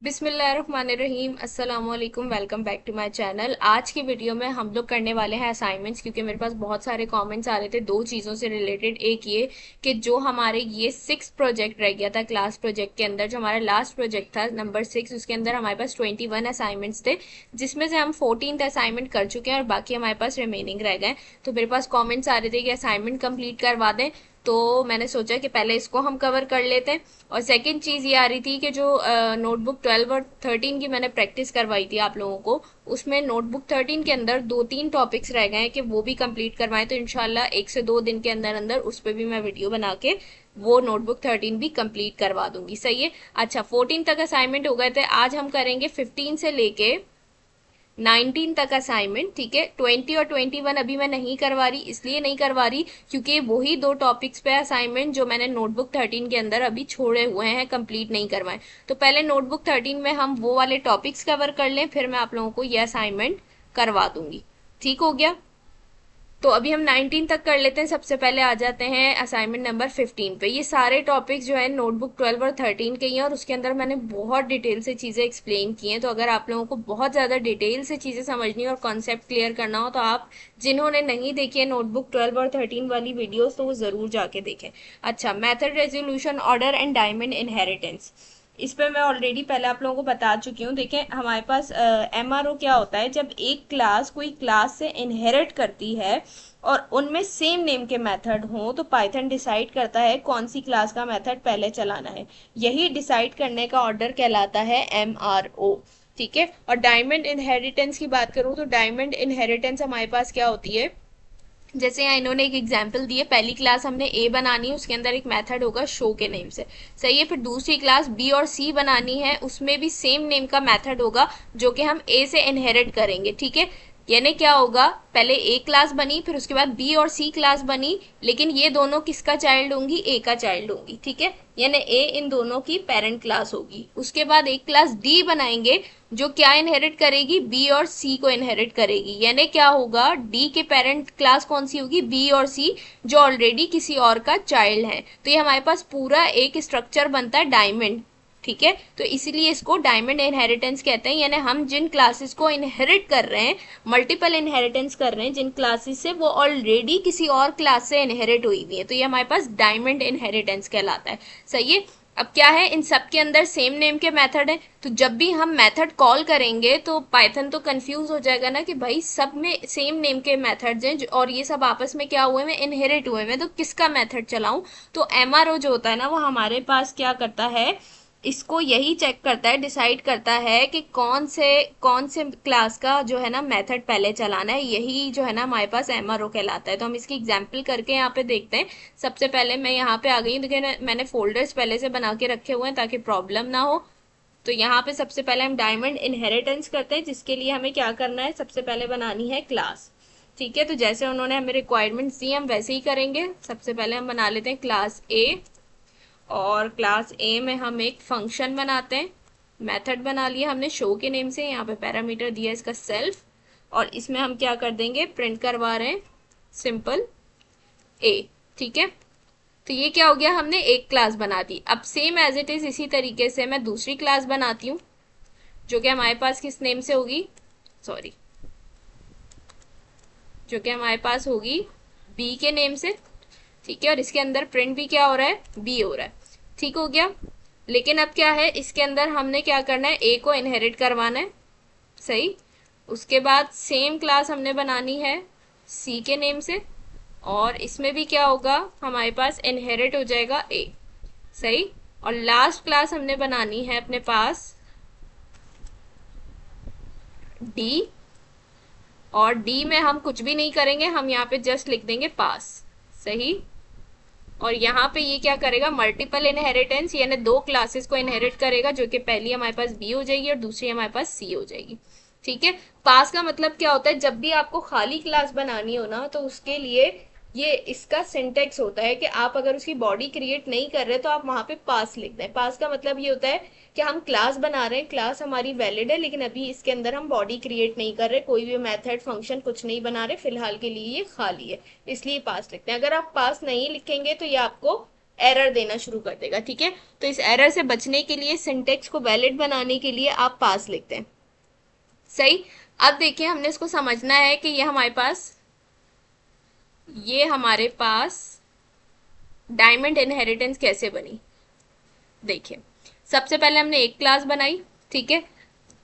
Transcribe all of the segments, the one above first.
बिस्मिल्लाहिर्रहमानिर्रहीम अस्सलाम वालेकुम। Welcome back to my channel. आज की वीडियो में हम लोग करने वाले हैं असाइनमेंट्स, क्योंकि मेरे पास बहुत सारे कमेंट्स आ रहे थे दो चीज़ों से रिलेटेड। एक ये कि जो हमारे ये 6 प्रोजेक्ट रह गया था क्लास प्रोजेक्ट के अंदर, जो हमारा लास्ट प्रोजेक्ट था नंबर 6, उसके अंदर हमारे पास 21 असाइनमेंट्स थे, जिसमें से हम 14th असाइनमेंट कर चुके हैं और बाकी हमारे पास रिमेनिंग रह गए। तो मेरे पास कॉमेंट्स आ रहे थे कि असाइनमेंट कंप्लीट करवा दें, तो मैंने सोचा कि पहले इसको हम कवर कर लेते हैं। और सेकंड चीज़ ये आ रही थी कि जो नोटबुक 12 और 13 की मैंने प्रैक्टिस करवाई थी आप लोगों को, उसमें नोटबुक 13 के अंदर 2-3 टॉपिक्स रह गए हैं कि वो भी कंप्लीट करवाएं। तो इंशाल्लाह 1 से 2 दिन के अंदर अंदर उस पर भी मैं वीडियो बना के वो नोटबुक 13 भी कंप्लीट करवा दूंगी। सही है। अच्छा, 14 तक असाइनमेंट हो गए थे, आज हम करेंगे 15 से लेके 19 तक असाइनमेंट। ठीक है, 20 और 21 अभी मैं नहीं करवा रही, इसलिए नहीं करवा रही क्योंकि वही दो टॉपिक्स पे असाइनमेंट जो मैंने नोटबुक 13 के अंदर अभी छोड़े हुए हैं, कंप्लीट नहीं करवाए। तो पहले नोटबुक 13 में हम वो वाले टॉपिक्स कवर कर लें, फिर मैं आप लोगों को ये असाइनमेंट करवा दूंगी। ठीक हो गया। तो अभी हम 19 तक कर लेते हैं। सबसे पहले आ जाते हैं असाइनमेंट नंबर 15 पे। ये सारे टॉपिक्स जो है नोटबुक 12 और 13 के ही हैं और उसके अंदर मैंने बहुत डिटेल से चीज़ें एक्सप्लेन की हैं। तो अगर आप लोगों को बहुत ज़्यादा डिटेल से चीज़ें समझनी और कॉन्सेप्ट क्लियर करना हो, तो आप जिन्होंने नहीं देखी है नोटबुक 12 और 13 वाली वीडियोस, तो वो ज़रूर जाके देखें। अच्छा, method, resolution, order and diamond inheritance, इस पे मैं ऑलरेडी पहले आप लोगों को बता चुकी हूँ। देखें, हमारे पास एमआरओ क्या होता है, जब एक क्लास कोई क्लास से इनहेरिट करती है और उनमें सेम नेम के मेथड हों, तो पाइथन डिसाइड करता है कौन सी क्लास का मेथड पहले चलाना है। यही डिसाइड करने का ऑर्डर कहलाता है एमआरओ। ठीक है। और डायमंड इनहेरिटेंस की बात करूँ तो डायमंड इनहेरिटेंस हमारे पास क्या होती है, जैसे यहाँ इन्होंने एक एग्जाम्पल दी है, पहली क्लास हमने ए बनानी है, उसके अंदर एक मेथड होगा शो के नेम से। सही है। फिर दूसरी क्लास बी और सी बनानी है, उसमें भी सेम नेम का मेथड होगा जो कि हम ए से इनहेरिट करेंगे। ठीक है। यानी क्या होगा, पहले ए क्लास बनी, फिर उसके बाद बी और सी क्लास बनी, लेकिन ये दोनों किसका चाइल्ड होंगी, ए का चाइल्ड होंगी। ठीक है। यानी ए इन दोनों की पेरेंट क्लास होगी। उसके बाद एक क्लास डी बनाएंगे जो क्या इनहेरिट करेगी, बी और सी को इनहेरिट करेगी। यानी क्या होगा, डी के पेरेंट क्लास कौन सी होगी, बी और सी, जो ऑलरेडी किसी और का चाइल्ड है। तो ये हमारे पास पूरा एक स्ट्रक्चर बनता है डायमंड। ठीक है। तो इसीलिए इसको डायमंड इनहेरिटेंस कहते हैं। यानी हम जिन क्लासेस को इनहेरिट कर रहे हैं, मल्टीपल इनहेरिटेंस कर रहे हैं जिन क्लासेस से, वो ऑलरेडी किसी और क्लास से इनहेरिट हुई हुई है, तो ये हमारे पास डायमंड इनहेरिटेंस कहलाता है। सही है। अब क्या है, इन सब के अंदर सेम नेम के मेथड है, तो जब भी हम मेथड कॉल करेंगे तो पाइथन तो कंफ्यूज हो जाएगा ना कि भाई सब में सेम नेम के मेथड्स हैं और ये सब आपस में क्या हुए हैं, इनहेरिट हुए हैं, तो किसका मेथड चलाऊं। तो एमआरओ जो होता है ना, वो हमारे पास क्या करता है, इसको यही चेक करता है, डिसाइड करता है कि कौन से क्लास का जो है ना मेथड पहले चलाना है। यही जो है ना हमारे पास एमआरओ कहलाता है। तो हम इसकी एग्जांपल करके यहाँ पे देखते हैं। सबसे पहले मैं यहाँ पे आ गई हूँ। देखिए, मैंने फोल्डर्स पहले से बना के रखे हुए हैं ताकि प्रॉब्लम ना हो। तो यहाँ पे सबसे पहले हम डायमंड इनहेरिटेंस करते हैं, जिसके लिए हमें क्या करना है, सबसे पहले बनानी है क्लास। ठीक है। तो जैसे उन्होंने हमें रिक्वायरमेंट्स दी, हम वैसे ही करेंगे। सबसे पहले हम बना लेते हैं क्लास ए, और क्लास ए में हम एक फंक्शन बनाते हैं। मेथड बना लिया हमने शो के नेम से, यहाँ पे पैरामीटर दिया इसका सेल्फ, और इसमें हम क्या कर देंगे, प्रिंट करवा रहे हैं सिंपल ए। ठीक है। तो ये क्या हो गया, हमने एक क्लास बना दी। अब सेम एज इट इज इसी तरीके से मैं दूसरी क्लास बनाती हूँ, जो कि हमारे पास किस नेम से होगी, सॉरी, जो कि हमारे पास होगी बी के नेम से। ठीक है। और इसके अंदर प्रिंट भी क्या हो रहा है, बी हो रहा है। ठीक हो गया। लेकिन अब क्या है, इसके अंदर हमने क्या करना है, ए को इनहेरिट करवाना है। सही। उसके बाद सेम क्लास हमने बनानी है सी के नेम से, और इसमें भी क्या होगा, हमारे पास इनहेरिट हो जाएगा ए। सही। और लास्ट क्लास हमने बनानी है अपने पास डी, और डी में हम कुछ भी नहीं करेंगे, हम यहाँ पे जस्ट लिख देंगे पास। सही। और यहाँ पे ये क्या करेगा, मल्टीपल इनहेरिटेंस, यानी दो क्लासेस को इनहेरिट करेगा, जो कि पहली हमारे पास बी हो जाएगी और दूसरी हमारे पास सी हो जाएगी। ठीक है। पास का मतलब क्या होता है, जब भी आपको खाली क्लास बनानी हो ना, तो उसके लिए ये इसका सिंटेक्स होता है कि आप अगर उसकी बॉडी क्रिएट नहीं कर रहे तो आप वहां पे पास लिख दें। पास का मतलब ये होता है कि हम क्लास बना रहे हैं, क्लास हमारी वैलिड है, लेकिन अभी इसके अंदर हम बॉडी क्रिएट नहीं कर रहे, कोई भी मेथड फंक्शन कुछ नहीं बना रहे, फिलहाल के लिए ये खाली है, इसलिए पास लिखते हैं। अगर आप पास नहीं लिखेंगे तो ये आपको एरर देना शुरू कर देगा। ठीक है, तो इस एरर से बचने के लिए, सिंटेक्स को वैलिड बनाने के लिए आप पास लिखते हैं। सही। अब देखिए, हमने इसको समझना है कि ये हमारे पास डायमंड इनहेरिटेंस कैसे बनी। देखिए, सबसे पहले हमने एक क्लास बनाई, ठीक है,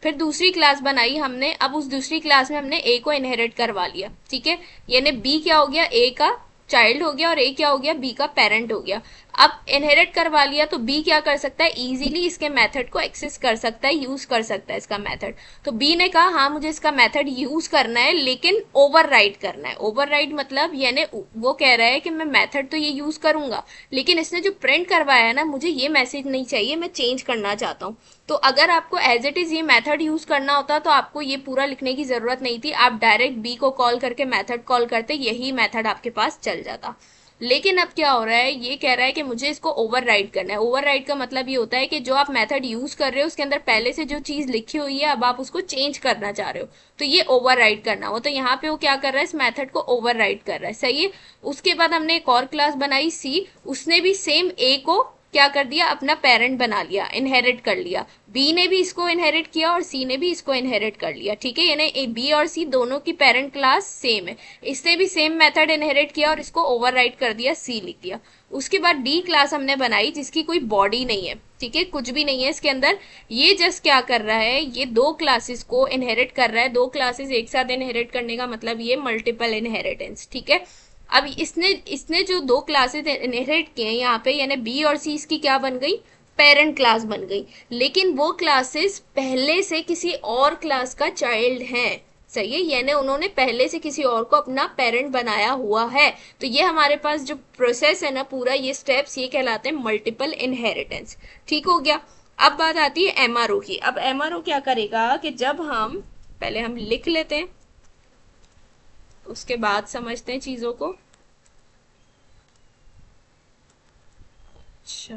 फिर दूसरी क्लास बनाई हमने। अब उस दूसरी क्लास में हमने ए को इनहेरिट करवा लिया, ठीक है, यानी बी क्या हो गया, ए का चाइल्ड हो गया और ए क्या हो गया, बी का पेरेंट हो गया। अब इनहेरिट करवा लिया तो बी क्या कर सकता है, इजीली इसके मेथड को एक्सेस कर सकता है, यूज कर सकता है इसका मेथड। तो बी ने कहा हाँ मुझे इसका मेथड यूज करना है, लेकिन ओवरराइड करना है। ओवरराइड मतलब यानी वो कह रहा है कि मैं मेथड तो ये यूज करूंगा, लेकिन इसने जो प्रिंट करवाया है ना, मुझे ये मैसेज नहीं चाहिए, मैं चेंज करना चाहता हूँ। तो अगर आपको एज इट इज ये मेथड यूज करना होता तो आपको ये पूरा लिखने की जरूरत नहीं थी, आप डायरेक्ट बी को कॉल करके मेथड कॉल करते, यही मेथड आपके पास चल जाता। लेकिन अब क्या हो रहा है, ये कह रहा है कि मुझे इसको ओवरराइड करना है। ओवरराइड का मतलब ये होता है कि जो आप मेथड यूज कर रहे हो उसके अंदर पहले से जो चीज लिखी हुई है, अब आप उसको चेंज करना चाह रहे हो, तो ये ओवरराइड करना हो। तो यहाँ पे वो क्या कर रहा है, इस मेथड को ओवरराइड कर रहा है। सही है। उसके बाद हमने एक और क्लास बनाई सी, उसने भी सेम ए को क्या कर दिया, अपना पेरेंट बना लिया, इनहेरिट कर लिया। बी ने भी इसको इनहेरिट किया और सी ने भी इसको इनहेरिट कर लिया। ठीक है, यानी बी और सी दोनों की पेरेंट क्लास सेम है। इसने भी सेम मेथड इनहेरिट किया और इसको ओवरराइड कर दिया, सी लिख दिया। उसके बाद डी क्लास हमने बनाई जिसकी कोई बॉडी नहीं है, ठीक है, कुछ भी नहीं है इसके अंदर। ये जस्ट क्या कर रहा है, ये दो क्लासेस को इनहेरिट कर रहा है। दो क्लासेस एक साथ इनहेरिट करने का मतलब ये मल्टीपल इनहेरिटेंस। ठीक है, अब इसने इसने जो दो क्लासेस इनहेरिट किए हैं यहाँ पे, यानी बी और सी इसकी क्या बन गई, पेरेंट क्लास बन गई। लेकिन वो क्लासेस पहले से किसी और क्लास का चाइल्ड हैं। सही है, यानी उन्होंने पहले से किसी और को अपना पेरेंट बनाया हुआ है। तो ये हमारे पास जो प्रोसेस है ना पूरा, ये स्टेप्स, ये कहलाते हैं मल्टीपल इनहेरिटेंस। ठीक हो गया। अब बात आती है एमआरओ की। अब एमआरओ क्या करेगा कि जब हम पहले हम लिख लेते हैं, उसके बाद समझते हैं चीजों को। अच्छा,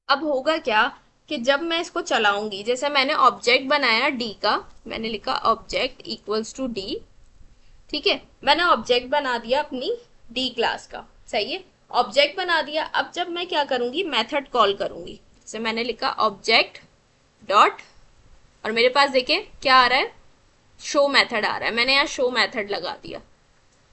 अब होगा क्या कि जब मैं इसको चलाऊंगी, जैसे मैंने ऑब्जेक्ट बनाया डी का, मैंने लिखा ऑब्जेक्ट इक्वल्स टू डी। ठीक है, मैंने ऑब्जेक्ट बना दिया अपनी डी क्लास का। सही है, ऑब्जेक्ट बना दिया। अब जब मैं क्या करूंगी, मेथड कॉल करूंगी। जैसे मैंने लिखा ऑब्जेक्ट डॉट, और मेरे पास देखिए क्या आ रहा है, शो मेथड आ रहा है। मैंने यहाँ शो मेथड लगा दिया।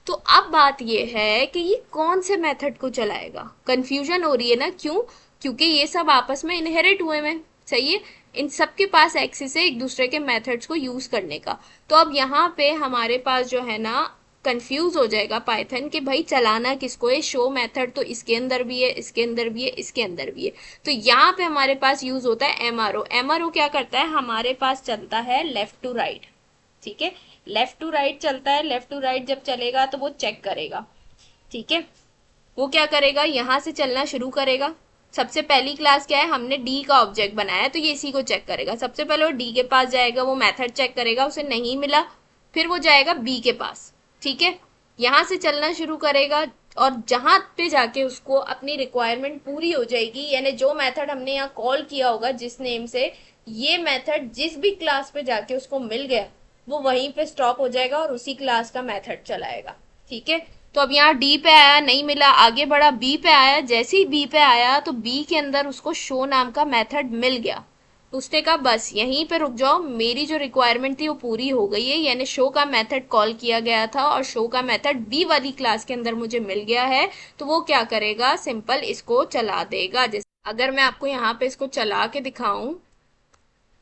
तो अब बात ये है कि ये कौन से मेथड को चलाएगा, कंफ्यूजन हो रही है ना, क्यों, क्योंकि ये सब आपस में इनहेरिट हुए हैं। सही है, इन सब के पास एक्सेस है एक दूसरे के मेथड्स को यूज करने का। तो अब यहाँ पे हमारे पास जो है ना, कंफ्यूज हो जाएगा पाइथन कि भाई चलाना किसको है। शो मेथड तो इसके अंदर भी है, इसके अंदर भी है, इसके अंदर भी है। तो यहाँ पे हमारे पास यूज होता है एमआरओ। एमआरओ क्या करता है, हमारे पास चलता है लेफ्ट टू राइट। ठीक है, लेफ्ट टू राइट चलता है। लेफ्ट टू राइट जब चलेगा तो वो चेक करेगा। ठीक है, वो क्या करेगा, यहां से चलना शुरू करेगा। सबसे पहली क्लास क्या है, हमने डी का ऑब्जेक्ट बनाया है, तो ये इसी को चेक करेगा। सबसे पहले वो डी के पास जाएगा, वो मेथड चेक करेगा, उसे नहीं मिला, फिर वो जाएगा बी के पास। ठीक है, यहां से चलना शुरू करेगा, और जहां पे जाके उसको अपनी रिक्वायरमेंट पूरी हो जाएगी, यानी जो मेथड हमने यहाँ कॉल किया होगा जिस नेम से, ये मेथड जिस भी क्लास पे जाके उसको मिल गया, वो वहीं पे स्टॉप हो जाएगा और उसी क्लास का मेथड चलाएगा। ठीक है, तो अब यहाँ डी पे आया, नहीं मिला, आगे बढ़ा, बी पे आया। जैसे ही बी पे आया तो बी के अंदर उसको शो नाम का मेथड मिल गया। उसने कहा बस यहीं पे रुक जाओ, मेरी जो रिक्वायरमेंट थी वो पूरी हो गई है, यानी शो का मेथड कॉल किया गया था और शो का मेथड बी वाली क्लास के अंदर मुझे मिल गया है। तो वो क्या करेगा, सिंपल इसको चला देगा। जैसे अगर मैं आपको यहाँ पे इसको चला के दिखाऊं,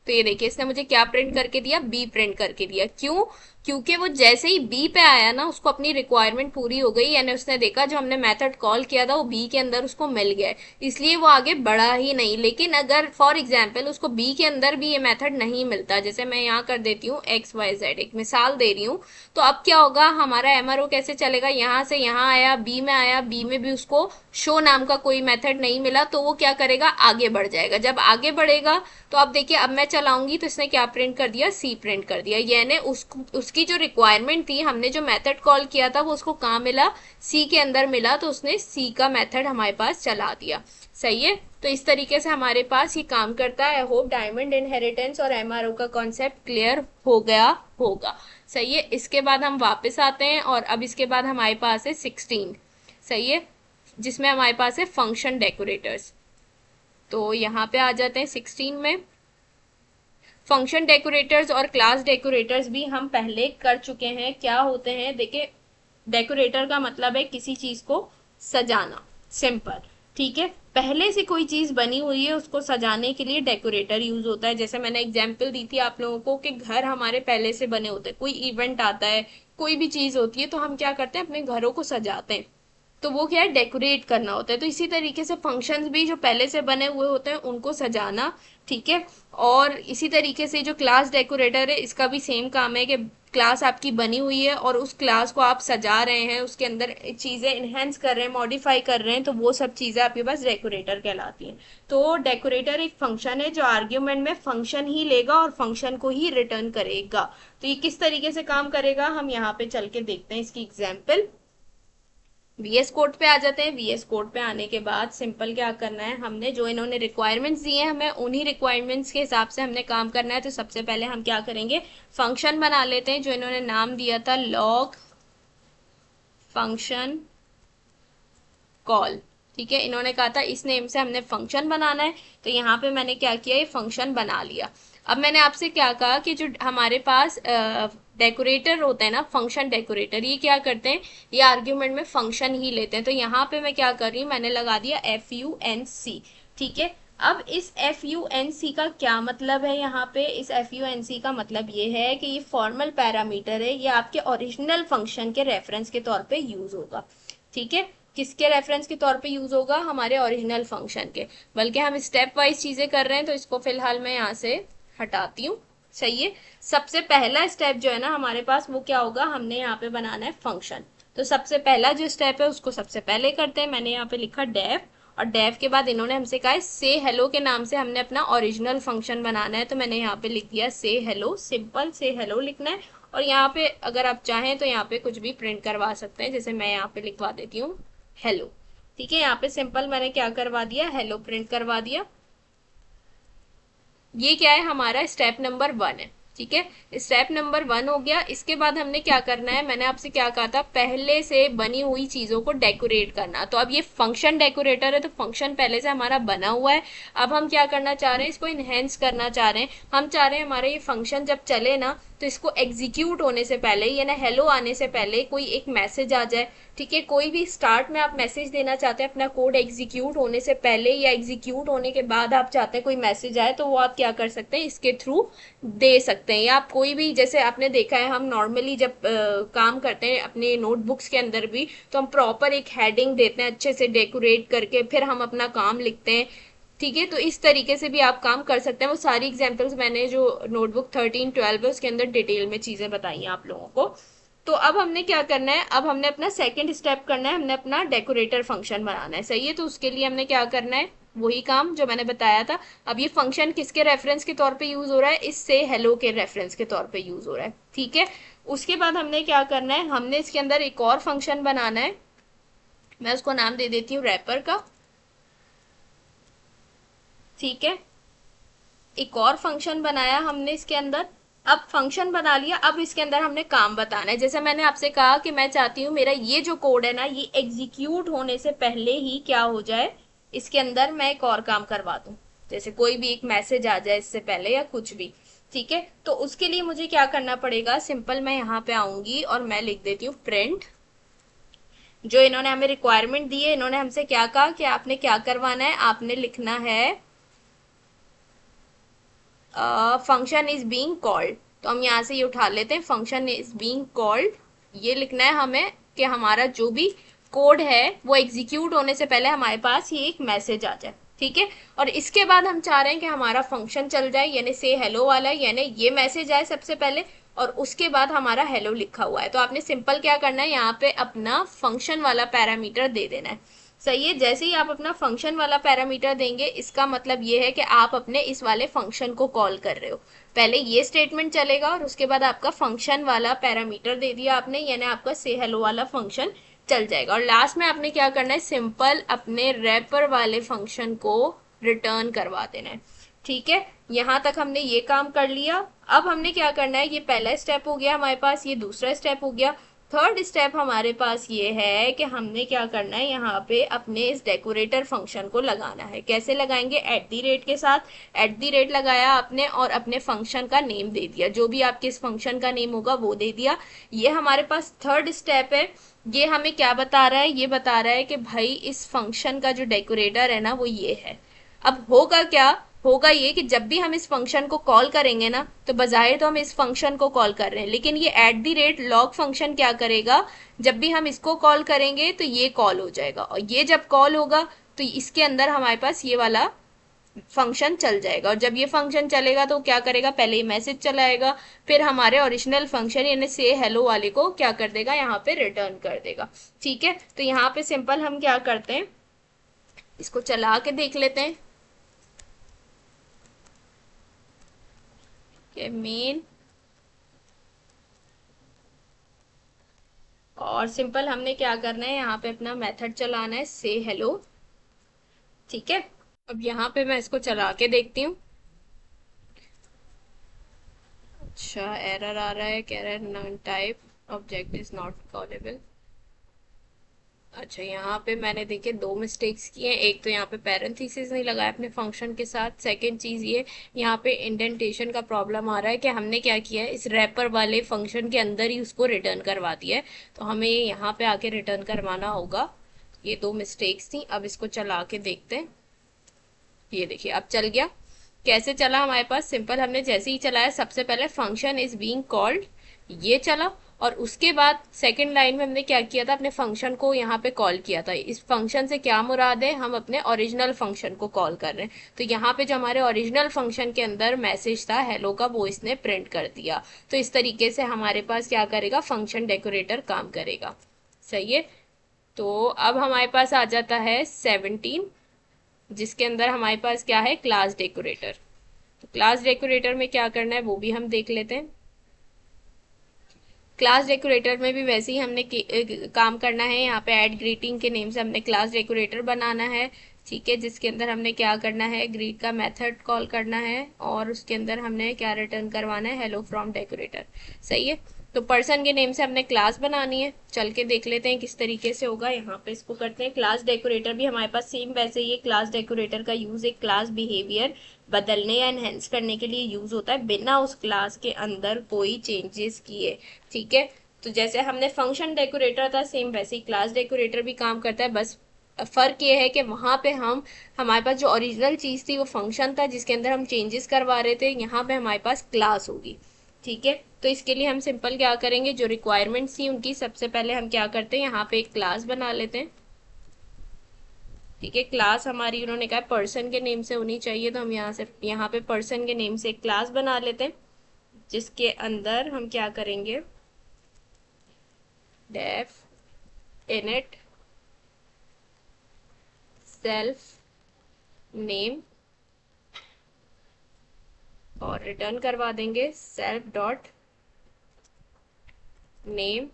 तो ये देखिए इसने मुझे क्या प्रिंट करके दिया, बी प्रिंट करके दिया। क्यों, क्योंकि वो जैसे ही बी पे आया ना, उसको अपनी रिक्वायरमेंट पूरी हो गई, यानी उसने देखा जो हमने मेथड कॉल किया था वो बी के अंदर उसको मिल गया है, इसलिए वो आगे बढ़ा ही नहीं। लेकिन अगर फॉर एग्जाम्पल उसको बी के अंदर भी ये मेथड नहीं मिलता, जैसे मैं यहाँ कर देती हूँ एक्स वाई जेड, एक मिसाल दे रही हूँ, तो अब क्या होगा, हमारा एमआरओ कैसे चलेगा, यहाँ से यहाँ आया, बी में आया, बी में भी उसको शो नाम का कोई मेथड नहीं मिला, तो वो क्या करेगा, आगे बढ़ जाएगा। जब आगे बढ़ेगा तो अब देखिए, अब मैं चलाऊंगी तो इसने क्या प्रिंट कर दिया, सी प्रिंट कर दिया, यानी उसको उसकी जो रिक्वायरमेंट थी, हमने जो मेथड कॉल किया था वो उसको कहाँ मिला, सी के अंदर मिला, तो उसने सी का मेथड हमारे पास चला दिया। सही है, तो इस तरीके से हमारे पास ये काम करता है। आई होप डायमंड इनहेरिटेंस और एमआरओ का कॉन्सेप्ट क्लियर हो गया होगा। सही है, इसके बाद हम वापस आते हैं और अब इसके बाद हमारे पास है 16। सही है, जिसमें हमारे पास है फंक्शन डेकोरेटर्स। तो यहाँ पे आ जाते हैं 16 में। फंक्शन डेकोरेटर्स और क्लास डेकोरेटर्स भी हम पहले कर चुके हैं। क्या होते हैं देखिए, डेकोरेटर का मतलब है किसी चीज को सजाना, सिंपल। ठीक है, पहले से कोई चीज बनी हुई है उसको सजाने के लिए डेकोरेटर यूज होता है। जैसे मैंने एग्जांपल दी थी आप लोगों को कि घर हमारे पहले से बने होते हैं, कोई इवेंट आता है, कोई भी चीज होती है तो हम क्या करते हैं, अपने घरों को सजाते हैं, तो वो क्या है, डेकोरेट करना होता है। तो इसी तरीके से फंक्शंस भी जो पहले से बने हुए होते हैं उनको सजाना। ठीक है, और इसी तरीके से जो क्लास डेकोरेटर है इसका भी सेम काम है कि क्लास आपकी बनी हुई है और उस क्लास को आप सजा रहे हैं, उसके अंदर चीजें इनहेंस कर रहे हैं, मॉडिफाई कर रहे हैं, तो वो सब चीजें आपके पास डेकोरेटर कहलाती हैं। तो डेकोरेटर एक फंक्शन है जो आर्ग्यूमेंट में फंक्शन ही लेगा और फंक्शन को ही रिटर्न करेगा। तो ये किस तरीके से काम करेगा हम यहाँ पे चल के देखते हैं इसकी एग्जाम्पल। वीएस कोड पे आ जाते हैं। वीएस कोड पे आने के बाद सिंपल क्या करना है, हमने जो इन्होंने रिक्वायरमेंट्स दिए हैं हमें उन्हीं रिक्वायरमेंट्स के हिसाब से हमने काम करना है। तो सबसे पहले हम क्या करेंगे, फंक्शन बना लेते हैं जो इन्होंने नाम दिया था लॉग फंक्शन कॉल। ठीक है, इन्होंने कहा था इस नेम से हमने फंक्शन बनाना है, तो यहाँ पे मैंने क्या किया, ये फंक्शन बना लिया। अब मैंने आपसे क्या कहा कि जो हमारे पास डेकोरेटर होते हैं ना, फंक्शन डेकोरेटर, ये क्या करते हैं, ये आर्ग्यूमेंट में फंक्शन ही लेते हैं। तो यहाँ पे मैं क्या कर रही हूँ, मैंने लगा दिया FUNC। ठीक है, अब इस FUNC का क्या मतलब है, यहाँ पे इस FUNC का मतलब ये है कि ये फॉर्मल पैरामीटर है, ये आपके ओरिजिनल फंक्शन के रेफरेंस के तौर पे यूज होगा। ठीक है, किसके रेफरेंस के तौर पे यूज होगा, हमारे ओरिजिनल फंक्शन के। बल्कि हम स्टेप वाइज चीजें कर रहे हैं, तो इसको फिलहाल मैं यहाँ से हटाती हूँ। सही है, सबसे पहला स्टेप जो है ना हमारे पास वो क्या होगा, हमने यहाँ पे बनाना है फंक्शन। तो सबसे पहला जो स्टेप है उसको सबसे पहले करते हैं। मैंने यहाँ पे लिखा डेफ, और डेफ के बाद इन्होंने हमसे कहा है से हेलो के नाम से हमने अपना ओरिजिनल फंक्शन बनाना है। तो मैंने यहाँ पे लिख दिया से हेलो, सिंपल से हेलो लिखना है। और यहाँ पे अगर आप चाहें तो यहाँ पे कुछ भी प्रिंट करवा सकते हैं, जैसे मैं यहाँ पे लिखवा देती हूँ हेलो। ठीक है, यहाँ पे सिंपल मैंने क्या करवा दिया, हेलो प्रिंट करवा दिया। ये क्या है, हमारा स्टेप नंबर 1 है। ठीक है, स्टेप नंबर 1 हो गया। इसके बाद हमने क्या करना है, मैंने आपसे क्या कहा था, पहले से बनी हुई चीजों को डेकोरेट करना। तो अब ये फंक्शन डेकोरेटर है, तो फंक्शन पहले से हमारा बना हुआ है। अब हम क्या करना चाह रहे हैं, इसको इनहेंस करना चाह रहे हैं। हम चाह रहे हैं हमारा ये फंक्शन जब चले ना, तो इसको एग्जीक्यूट होने से पहले, यानी हेलो आने से पहले कोई एक मैसेज आ जाए। ठीक है, कोई भी स्टार्ट में आप मैसेज देना चाहते हैं अपना कोड एग्जीक्यूट होने से पहले, या एग्जीक्यूट होने के बाद आप चाहते हैं कोई मैसेज आए, तो वो आप क्या कर सकते हैं, इसके थ्रू दे सकते हैं। या आप कोई भी, जैसे आपने देखा है हम नॉर्मली जब काम करते हैं अपने नोटबुक्स के अंदर भी, तो हम प्रॉपर एक हेडिंग देते हैं अच्छे से डेकोरेट करके, फिर हम अपना काम लिखते हैं। ठीक है, तो इस तरीके से भी आप काम कर सकते हैं। वो सारी एग्जांपल्स मैंने जो नोटबुक 13-12 है उसके अंदर डिटेल में चीजें बताई हैं आप लोगों को। तो अब हमने क्या करना है, अब हमने अपना सेकंड स्टेप करना है, हमने अपना डेकोरेटर फंक्शन बनाना है। सही है, तो उसके लिए हमने क्या करना है, वही काम जो मैंने बताया था। अब ये फंक्शन किसके रेफरेंस के तौर पे यूज हो रहा है, इससे हेलो के रेफरेंस के तौर पे यूज हो रहा है। ठीक है, उसके बाद हमने क्या करना है, हमने इसके अंदर एक और फंक्शन बनाना है। मैं उसको नाम दे देती हूँ रैपर का। ठीक है, एक और फंक्शन बनाया हमने इसके अंदर। अब फंक्शन बना लिया, अब इसके अंदर हमने काम बताना है। जैसे मैंने आपसे कहा कि मैं चाहती हूँ मेरा ये जो कोड है ना, ये एग्जीक्यूट होने से पहले ही क्या हो जाए, इसके अंदर मैं एक और काम करवा दूं, जैसे कोई भी एक मैसेज आ जाए इससे पहले या कुछ भी। ठीक है, तो उसके लिए मुझे क्या करना पड़ेगा, सिंपल मैं यहाँ पे आऊंगी और मैं लिख देती हूँ प्रिंट। जो इन्होंने हमें रिक्वायरमेंट दी है, इन्होंने हमसे क्या कहा कि आपने क्या करवाना है, आपने लिखना है फंक्शन इज बीइंग कॉल्ड। तो हम यहाँ से ये उठा लेते हैं, फंक्शन इज बीइंग कॉल्ड, ये लिखना है हमें कि हमारा जो भी कोड है वो एग्जीक्यूट होने से पहले हमारे पास ये एक मैसेज आ जाए। ठीक है, और इसके बाद हम चाह रहे हैं कि हमारा फंक्शन चल जाए, यानी से हेलो वाला, यानी ये मैसेज आए सबसे पहले और उसके बाद हमारा हेलो लिखा हुआ है। तो आपने सिंपल क्या करना है, यहाँ पे अपना फंक्शन वाला पैरामीटर दे देना है। सही है। जैसे ही आप अपना फंक्शन वाला पैरामीटर देंगे, इसका मतलब ये है कि आप अपने इस वाले फंक्शन को कॉल कर रहे हो। पहले ये स्टेटमेंट चलेगा और उसके बाद आपका फंक्शन वाला पैरामीटर दे दिया आपने, यानी आपका से हेलो वाला फंक्शन चल जाएगा। और लास्ट में आपने क्या करना है, सिंपल अपने रैपर वाले फंक्शन को रिटर्न करवा देना है। ठीक है, यहाँ तक हमने ये काम कर लिया। अब हमने क्या करना है, ये पहला स्टेप हो गया हमारे पास, ये दूसरा स्टेप हो गया। थर्ड स्टेप हमारे पास ये है कि हमने क्या करना है, यहाँ पे अपने इस डेकोरेटर फंक्शन को लगाना है। कैसे लगाएंगे, एट दी रेट के साथ। एट दी रेट लगाया आपने और अपने फंक्शन का नेम दे दिया, जो भी आपके इस फंक्शन का नेम होगा वो दे दिया। ये हमारे पास थर्ड स्टेप है। ये हमें क्या बता रहा है, ये बता रहा है कि भाई इस फंक्शन का जो डेकोरेटर है ना वो ये है। अब होगा क्या, होगा ये कि जब भी हम इस फंक्शन को कॉल करेंगे ना, तो बजाय तो हम इस फंक्शन को कॉल कर रहे हैं, लेकिन ये at the rate log function क्या करेगा, जब भी हम इसको कॉल करेंगे तो ये कॉल हो जाएगा, और ये जब कॉल होगा तो इसके अंदर हमारे पास ये वाला फंक्शन चल जाएगा। और जब ये फंक्शन चलेगा तो क्या करेगा, पहले ही मैसेज चलाएगा, फिर हमारे ओरिजिनल फंक्शन यानी से हेलो वाले को क्या कर देगा, यहाँ पे रिटर्न कर देगा। ठीक है, तो यहाँ पे सिंपल हम क्या करते हैं, इसको चला के देख लेते हैं कि मेन, और सिंपल हमने क्या करना है, यहाँ पे अपना मेथड चलाना है से हेलो। ठीक है, अब यहाँ पे मैं इसको चला के देखती हूँ। अच्छा, एरर आ रहा है, कह रहा है none type object is not callable. अच्छा, यहाँ पे मैंने देखे दो मिस्टेक्स की हैं। एक तो यहाँ पे पैरेंथेसिस नहीं लगाया अपने फंक्शन के साथ। सेकंड चीज़ ये, यहाँ पे इंडेंटेशन का प्रॉब्लम आ रहा है कि हमने क्या किया है, इस रैपर वाले फंक्शन के अंदर ही उसको रिटर्न करवा दिया है, तो हमें यहाँ पे आके रिटर्न करवाना होगा। ये दो मिस्टेक्स थी। अब इसको चला के देखते हैं। ये देखिए अब चल गया। कैसे चला हमारे पास, सिंपल हमने जैसे ही चलाया, सबसे पहले फंक्शन इज बीइंग कॉल्ड, ये चला, और उसके बाद सेकंड लाइन में हमने क्या किया था, अपने फंक्शन को यहाँ पे कॉल किया था। इस फंक्शन से क्या मुराद है, हम अपने ओरिजिनल फंक्शन को कॉल कर रहे हैं। तो यहाँ पे जो हमारे ओरिजिनल फंक्शन के अंदर मैसेज था हेलो का, वो इसने प्रिंट कर दिया। तो इस तरीके से हमारे पास क्या करेगा, फंक्शन डेकोरेटर काम करेगा। सही है। तो अब हमारे पास आ जाता है 17, जिसके अंदर हमारे पास क्या है, क्लास डेकोरेटर। तो क्लास डेकोरेटर में क्या करना है वो भी हम देख लेते हैं। क्लास डेकोरेटर में भी वैसे ही हमने काम करना है। यहाँ पे ऐड ग्रीटिंग के नेम से हमने क्लास डेकोरेटर बनाना है। ठीक है, जिसके अंदर हमने क्या करना है, ग्रीट का मेथड कॉल करना है, और उसके अंदर हमने क्या रिटर्न करवाना है, हेलो फ्रॉम डेकोरेटर। सही है। तो पर्सन के नेम से हमने क्लास बनानी है। चल के देख लेते हैं किस तरीके से होगा। यहाँ पे इसको करते हैं क्लास डेकोरेटर भी हमारे पास सेम वैसे ही। क्लास डेकोरेटर का यूज एक क्लास बिहेवियर बदलने या एनहेंस करने के लिए यूज होता है, बिना उस क्लास के अंदर कोई चेंजेस किए। ठीक है, तो जैसे हमने फंक्शन डेकोरेटर था, सेम वैसे ही क्लास डेकोरेटर भी काम करता है। बस फर्क ये है कि वहां पे हम, हमारे पास जो ओरिजिनल चीज थी वो फंक्शन था जिसके अंदर हम चेंजेस करवा रहे थे, यहाँ पे हमारे पास क्लास होगी। ठीक है, तो इसके लिए हम सिंपल क्या करेंगे, जो रिक्वायरमेंट्स थी उनकी सबसे पहले हम क्या करते हैं, यहाँ पे एक क्लास बना लेते हैं। ठीक है, क्लास हमारी उन्होंने कहा पर्सन के नेम से होनी चाहिए, तो हम यहाँ पे पर्सन के नेम से एक क्लास बना लेते हैं, जिसके अंदर हम क्या करेंगे, डेफ इनिट सेल्फ नेम, और रिटर्न करवा देंगे सेल्फ डॉट नेम।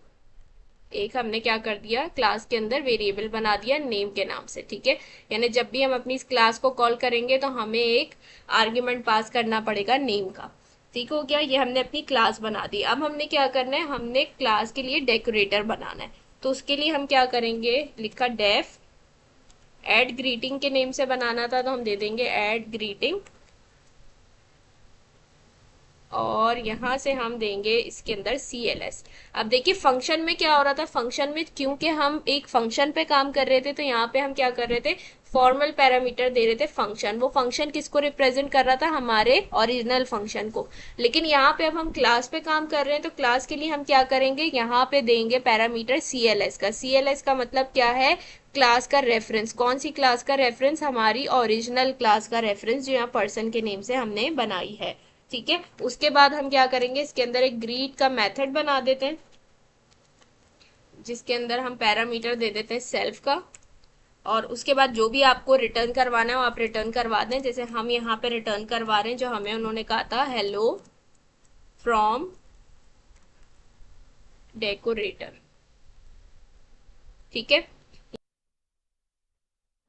एक हमने क्या कर दिया, क्लास के अंदर वेरिएबल बना दिया नेम के नाम से। ठीक है, यानी जब भी हम अपनी इस क्लास को कॉल करेंगे तो हमें एक आर्ग्यूमेंट पास करना पड़ेगा नेम का। ठीक हो गया, ये हमने अपनी क्लास बना दी। अब हमने क्या करना है, हमने क्लास के लिए डेकोरेटर बनाना है। तो उसके लिए हम क्या करेंगे, लिखा डेफ एड ग्रीटिंग के नेम से बनाना था, तो हम दे देंगे एड ग्रीटिंग, और यहाँ से हम देंगे इसके अंदर CLS। अब देखिए फंक्शन में क्या हो रहा था, फंक्शन में क्योंकि हम एक फंक्शन पे काम कर रहे थे, तो यहाँ पे हम क्या कर रहे थे, फॉर्मल पैरामीटर दे रहे थे फंक्शन। वो फंक्शन किसको रिप्रेजेंट कर रहा था, हमारे ओरिजिनल फंक्शन को। लेकिन यहाँ पे अब हम क्लास पे काम कर रहे हैं, तो क्लास के लिए हम क्या करेंगे, यहाँ पे देंगे पैरामीटर CLS का। CLS का मतलब क्या है, क्लास का रेफरेंस। कौन सी क्लास का रेफरेंस, हमारी ओरिजिनल क्लास का रेफरेंस, जो यहाँ पर्सन के नेम से हमने बनाई है। ठीक है, उसके बाद हम क्या करेंगे, इसके अंदर एक ग्रीट का मेथड बना देते हैं, जिसके अंदर हम पैरामीटर दे देते हैं सेल्फ का, और उसके बाद जो भी आपको रिटर्न करवाना हो आप रिटर्न करवा दें। जैसे हम यहाँ पे रिटर्न करवा रहे हैं जो हमें उन्होंने कहा था, हेलो फ्रॉम डेकोरेटर। ठीक है,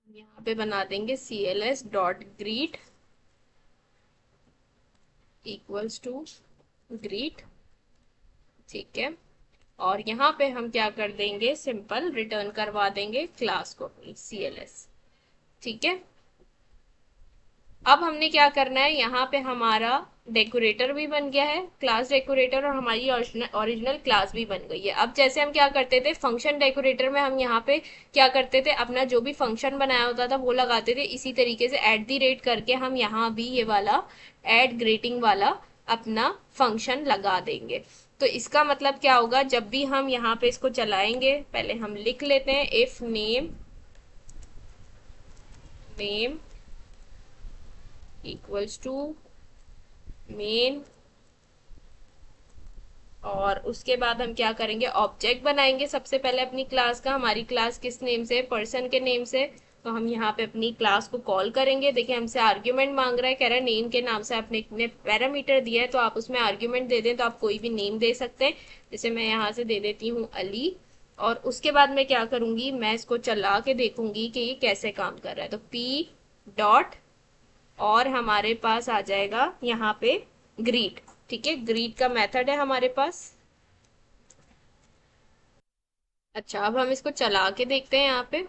यहाँ पे बना देंगे cls.greet इक्वल्स टू ग्रीट। ठीक है, और यहाँ पे हम क्या कर देंगे, सिंपल रिटर्न करवा देंगे क्लास को अपनी cls। ठीक है, अब हमने क्या करना है, यहाँ पे हमारा डेकोरेटर भी बन गया है, क्लास डेकोरेटर, और हमारी ओरिजिनल क्लास भी बन गई है। अब जैसे हम क्या करते थे फंक्शन डेकोरेटर में, हम यहाँ पे क्या करते थे, अपना जो भी फंक्शन बनाया होता था वो लगाते थे। इसी तरीके से @ करके हम यहाँ भी ये वाला एड ग्रेटिंग वाला अपना फंक्शन लगा देंगे। तो इसका मतलब क्या होगा, जब भी हम यहाँ पे इसको चलाएंगे, पहले हम लिख लेते हैं if name equals to main, और उसके बाद हम क्या करेंगे, ऑब्जेक्ट बनाएंगे सबसे पहले अपनी क्लास का। हमारी क्लास किस नेम से, पर्सन के नेम से। तो हम यहाँ पे अपनी क्लास को कॉल करेंगे। देखिए हमसे आर्ग्यूमेंट मांग रहा है, कह रहा है नेम के नाम से आपने पैरामीटर दिया है तो आप उसमें आर्ग्यूमेंट दे दें, तो आप कोई भी नेम दे सकते हैं। जैसे मैं यहाँ से दे देती हूँ अली, और उसके बाद मैं क्या करूंगी, मैं इसको चला के देखूंगी कि ये कैसे काम कर रहा है। तो पी डॉट, और हमारे पास आ जाएगा यहाँ पे ग्रीट। ठीक है, ग्रीट का मेथड है हमारे पास। अच्छा, अब हम इसको चला के देखते हैं। यहाँ पे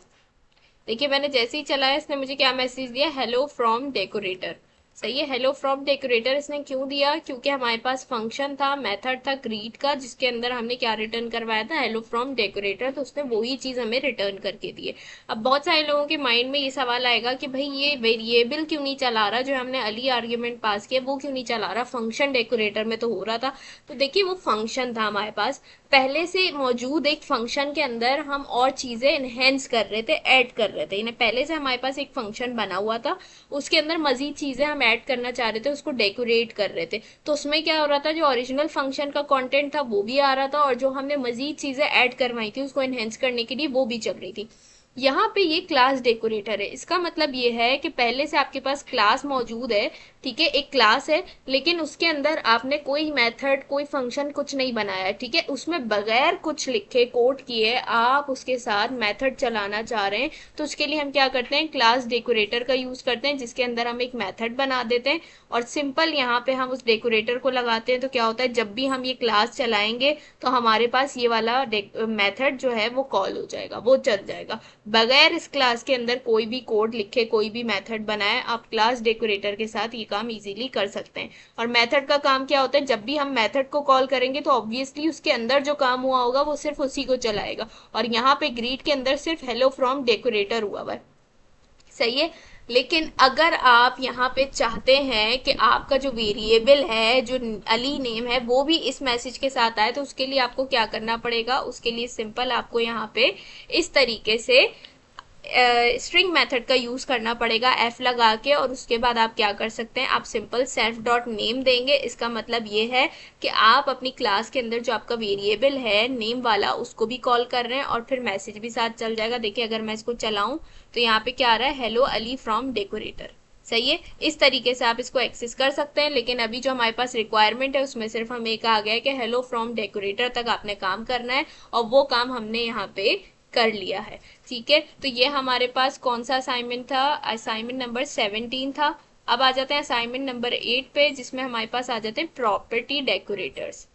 देखिए मैंने जैसे ही चलाया इसने मुझे क्या मैसेज दिया, हेलो फ्रॉम डेकोरेटर। सही है, हेलो फ्रॉम डेकोरेटर इसने क्यों दिया, क्योंकि हमारे पास फंक्शन था, मेथड था ग्रीट का, जिसके अंदर हमने क्या रिटर्न करवाया था, हेलो फ्रॉम डेकोरेटर। तो उसने वही चीज हमें रिटर्न करके दी है। अब बहुत सारे लोगों के माइंड में ये सवाल आएगा कि भाई ये वेरिएबल क्यों नहीं चला रहा, जो हमने अली आर्ग्यूमेंट पास किया वो क्यों नहीं चला रहा, फंक्शन डेकोरेटर में तो हो रहा था। तो देखिए वो फंक्शन था हमारे पास पहले से मौजूद, एक फंक्शन के अंदर हम और चीजें इनहेंस कर रहे थे, ऐड कर रहे थे। इन्हें पहले से हमारे पास एक फंक्शन बना हुआ था, उसके अंदर मजीद चीजें हम ऐड करना चाह रहे थे, उसको डेकोरेट कर रहे थे। तो उसमें क्या हो रहा था, जो ओरिजिनल फंक्शन का कंटेंट था वो भी आ रहा था, और जो हमने मजीद चीजें ऐड करवाई थी उसको इनहेंस करने के लिए वो भी चल रही थी। यहाँ पे ये क्लास डेकोरेटर है। इसका मतलब ये है कि पहले से आपके पास क्लास मौजूद है। ठीक है, एक क्लास है, लेकिन उसके अंदर आपने कोई मेथड कोई फंक्शन कुछ नहीं बनाया है। ठीक है, उसमें बगैर कुछ लिखे कोड किए आप उसके साथ मेथड चलाना चाह रहे हैं। तो उसके लिए हम क्या करते हैं, क्लास डेकोरेटर का यूज करते हैं, जिसके अंदर हम एक मेथड बना देते हैं और सिंपल यहाँ पे हम उस डेकोरेटर को लगाते हैं। तो क्या होता है, जब भी हम ये क्लास चलाएंगे तो हमारे पास ये वाला मेथड जो है वो कॉल हो जाएगा, वो चल जाएगा। बगैर इस क्लास के अंदर कोई भी कोड लिखे कोई भी मेथड बनाए, आप क्लास डेकोरेटर के साथ ये काम इजीली कर सकते हैं। और मेथड का काम क्या होता है, जब भी हम मेथड को कॉल करेंगे तो ऑब्वियसली उसके अंदर जो काम हुआ होगा वो सिर्फ उसी को चलाएगा। और यहाँ पे ग्रीट के अंदर सिर्फ हेलो फ्रॉम डेकोरेटर हुआ है। सही है, लेकिन अगर आप यहाँ पे चाहते हैं कि आपका जो वेरिएबल है, जो अली नेम है, वो भी इस मैसेज के साथ आए, तो उसके लिए आपको क्या करना पड़ेगा, उसके लिए सिंपल आपको यहाँ पे इस तरीके से स्ट्रिंग मेथड का यूज करना पड़ेगा एफ लगा के। और उसके बाद आप क्या कर सकते हैं, आप सिंपल सेल्फ डॉट नेम देंगे। इसका मतलब ये है कि आप अपनी क्लास के अंदर जो आपका वेरिएबल है नेम वाला उसको भी कॉल कर रहे हैं और फिर मैसेज भी साथ चल जाएगा। देखिए अगर मैं इसको चलाऊं तो यहाँ पे क्या आ रहा है, हेलो अली फ्रॉम डेकोरेटर। सही है, इस तरीके से आप इसको एक्सेस कर सकते हैं। लेकिन अभी जो हमारे पास रिक्वायरमेंट है उसमें सिर्फ हमें कहा गया है कि हेलो फ्रॉम डेकोरेटर तक आपने काम करना है, और वो काम हमने यहाँ पे कर लिया है। ठीक है, तो ये हमारे पास कौन सा असाइनमेंट था, असाइनमेंट नंबर 17 था। अब आ जाते हैं असाइनमेंट नंबर 8 पे, जिसमें हमारे पास आ जाते हैं प्रॉपर्टी डेकोरेटर्स।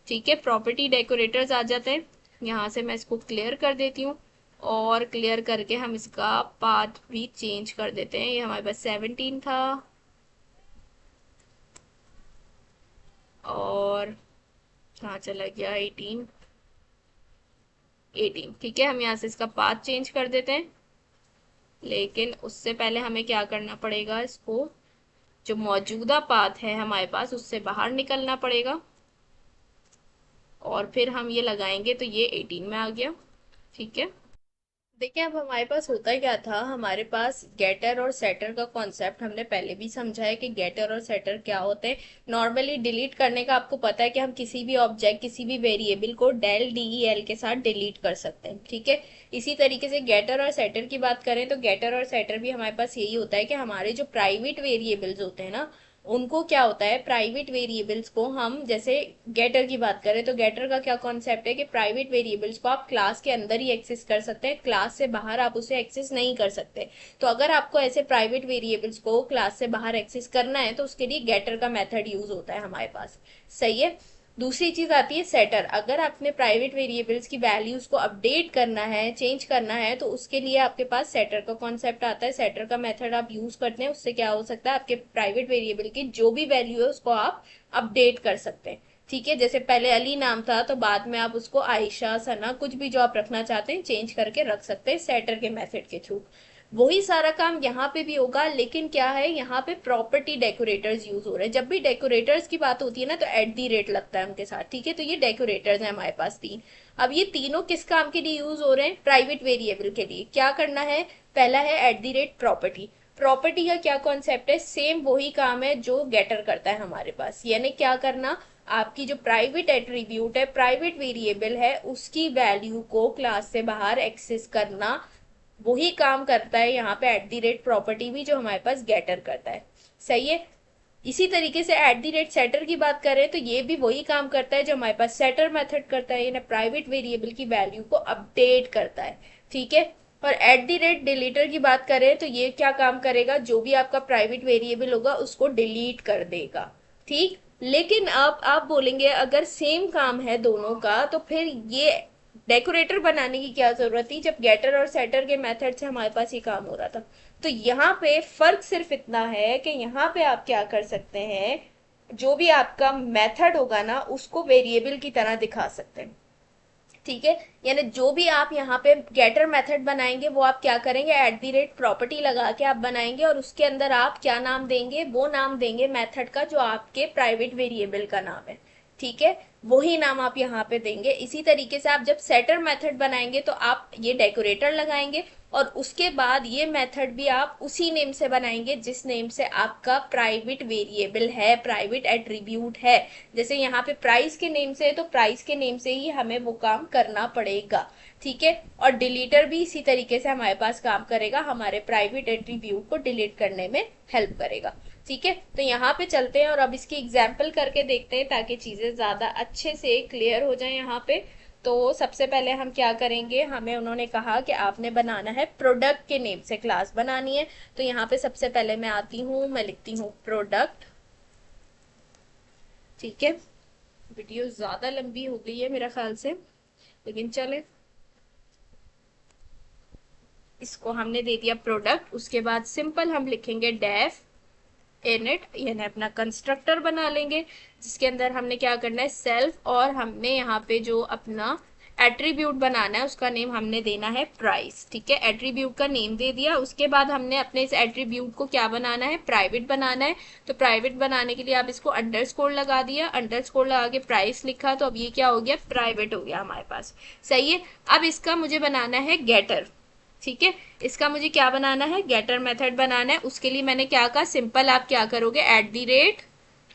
ठीक है, प्रॉपर्टी डेकोरेटर्स आ जाते हैं। यहाँ से मैं इसको क्लियर कर देती हूँ, और क्लियर करके हम इसका पाथ भी चेंज कर देते हैं। ये हमारे पास 17 था, और कहाँ चला गया 18। 18 ठीक है, हम यहाँ से इसका पाथ चेंज कर देते हैं। लेकिन उससे पहले हमें क्या करना पड़ेगा, इसको जो मौजूदा पाथ है हमारे पास उससे बाहर निकलना पड़ेगा, और फिर हम ये लगाएंगे तो ये 18 में आ गया। ठीक है, देखिए, अब हमारे पास होता क्या था, हमारे पास गेटर और सेटर का कॉन्सेप्ट हमने पहले भी समझा है कि गेटर और सेटर क्या होते हैं। नॉर्मली डिलीट करने का आपको पता है कि हम किसी भी ऑब्जेक्ट, किसी भी वेरिएबल को डेल DEL के साथ डिलीट कर सकते हैं, ठीक है। इसी तरीके से गेटर और सेटर की बात करें तो गेटर और सेटर भी हमारे पास यही होता है कि हमारे जो प्राइवेट वेरिएबल्स होते हैं ना, उनको क्या होता है, प्राइवेट वेरिएबल्स को हम, जैसे गेटर की बात करें तो गेटर का क्या कॉन्सेप्ट है कि प्राइवेट वेरिएबल्स को आप क्लास के अंदर ही एक्सेस कर सकते हैं, क्लास से बाहर आप उसे एक्सेस नहीं कर सकते। तो अगर आपको ऐसे प्राइवेट वेरिएबल्स को क्लास से बाहर एक्सेस करना है तो उसके लिए गेटर का मेथड यूज होता है हमारे पास। सही है। दूसरी चीज आती है सेटर। अगर आपने प्राइवेट वेरिएबल्स की वैल्यूज को अपडेट करना है, चेंज करना है, तो उसके लिए आपके पास सेटर का कॉन्सेप्ट आता है। सेटर का मेथड आप यूज करते हैं, उससे क्या हो सकता है, आपके प्राइवेट वेरिएबल की जो भी वैल्यू है उसको आप अपडेट कर सकते हैं, ठीक है। जैसे पहले अली नाम था तो बाद में आप उसको आयशा, सना, कुछ भी जो आप रखना चाहते हैं चेंज करके रख सकते हैं सेटर के मेथड के थ्रू। वही सारा काम यहाँ पे भी होगा, लेकिन क्या है, यहाँ पे प्रॉपर्टी डेकोरेटर्स यूज हो रहे हैं। जब भी डेकोरेटर्स की बात होती है ना तो एट दी रेट लगता है उनके साथ, ठीक है। तो ये डेकोरेटर्स हैं हमारे पास तीन। अब ये तीनों किस काम के लिए यूज हो रहे हैं, प्राइवेट वेरिएबल के लिए। क्या करना है, पहला है at the rate property. Property का क्या कॉन्सेप्ट है, सेम वही काम है जो गेटर करता है हमारे पास। यानी क्या करना, आपकी जो प्राइवेट एट्रीब्यूट है, प्राइवेट वेरिएबल है, उसकी वैल्यू को क्लास से बाहर एक्सेस करना, वही काम करता है यहाँ पे एट दी रेट प्रॉपर्टी भी, जो हमारे पास गेटर करता है। सही है। इसी तरीके से एट दी रेट सेटर की बात करें तो ये भी वही काम करता है जो हमारे पास सेटर मेथड करता है, यानी प्राइवेट वेरिएबल की वैल्यू को अपडेट करता है, ठीक है। और एट दी रेट डिलीटर की बात करें तो ये क्या काम करेगा, जो भी आपका प्राइवेट वेरिएबल होगा उसको डिलीट कर देगा, ठीक। लेकिन अब आप बोलेंगे अगर सेम काम है दोनों का तो फिर ये डेकोरेटर बनाने की क्या जरूरत थी, जब गेटर और सेटर के मेथड से हमारे पास ये काम हो रहा था। तो यहाँ पे फर्क सिर्फ इतना है कि यहाँ पे आप क्या कर सकते हैं, जो भी आपका मेथड होगा ना उसको वेरिएबल की तरह दिखा सकते हैं, ठीक है। यानी जो भी आप यहाँ पे गेटर मेथड बनाएंगे वो आप क्या करेंगे, एट दी रेट प्रॉपर्टी लगा के आप बनाएंगे, और उसके अंदर आप क्या नाम देंगे, वो नाम देंगे मेथड का जो आपके प्राइवेट वेरिएबल का नाम है, ठीक है। वही नाम आप यहाँ पे देंगे। इसी तरीके से आप जब सेटर मेथड बनाएंगे तो आप ये डेकोरेटर लगाएंगे, और उसके बाद ये मेथड भी आप उसी नेम से बनाएंगे जिस नेम से आपका प्राइवेट वेरिएबल है, प्राइवेट एट्रीब्यूट है। जैसे यहाँ पे प्राइस के नेम से है तो प्राइस के नेम से ही हमें वो काम करना पड़ेगा, ठीक है। और डिलीटर भी इसी तरीके से हमारे पास काम करेगा, हमारे प्राइवेट एट्रीब्यूट को डिलीट करने में हेल्प करेगा, ठीक है। तो यहाँ पे चलते हैं और अब इसकी एग्जाम्पल करके देखते हैं ताकि चीजें ज्यादा अच्छे से क्लियर हो जाए यहाँ पे। तो सबसे पहले हम क्या करेंगे, हमें उन्होंने कहा कि आपने बनाना है प्रोडक्ट के नेम से क्लास बनानी है। तो यहाँ पे सबसे पहले मैं आती हूँ, मैं लिखती हूँ प्रोडक्ट, ठीक है। वीडियो ज्यादा लंबी हो गई है मेरा ख्याल से, लेकिन चले, इसको हमने दे दिया प्रोडक्ट। उसके बाद सिंपल हम लिखेंगे डेफ इनिट, यानी अपना कंस्ट्रक्टर बना लेंगे जिसके अंदर हमने क्या करना है, सेल्फ, और हमने यहाँ पे जो अपना एट्रीब्यूट बनाना है उसका नेम हमने देना है प्राइस, ठीक है। एट्रीब्यूट का नेम दे दिया, उसके बाद हमने अपने इस एट्रीब्यूट को क्या बनाना है, प्राइवेट बनाना है। तो प्राइवेट बनाने के लिए आप इसको अंडरस्कोर लगा दिया, अंडरस्कोर लगा के प्राइस लिखा, तो अब ये क्या हो गया, प्राइवेट हो गया हमारे पास। सही है। अब इसका मुझे बनाना है गेटर, ठीक है। इसका मुझे क्या बनाना है, गेटर मेथड बनाना है। उसके लिए मैंने क्या कहा, सिंपल आप क्या करोगे, एट दी रेट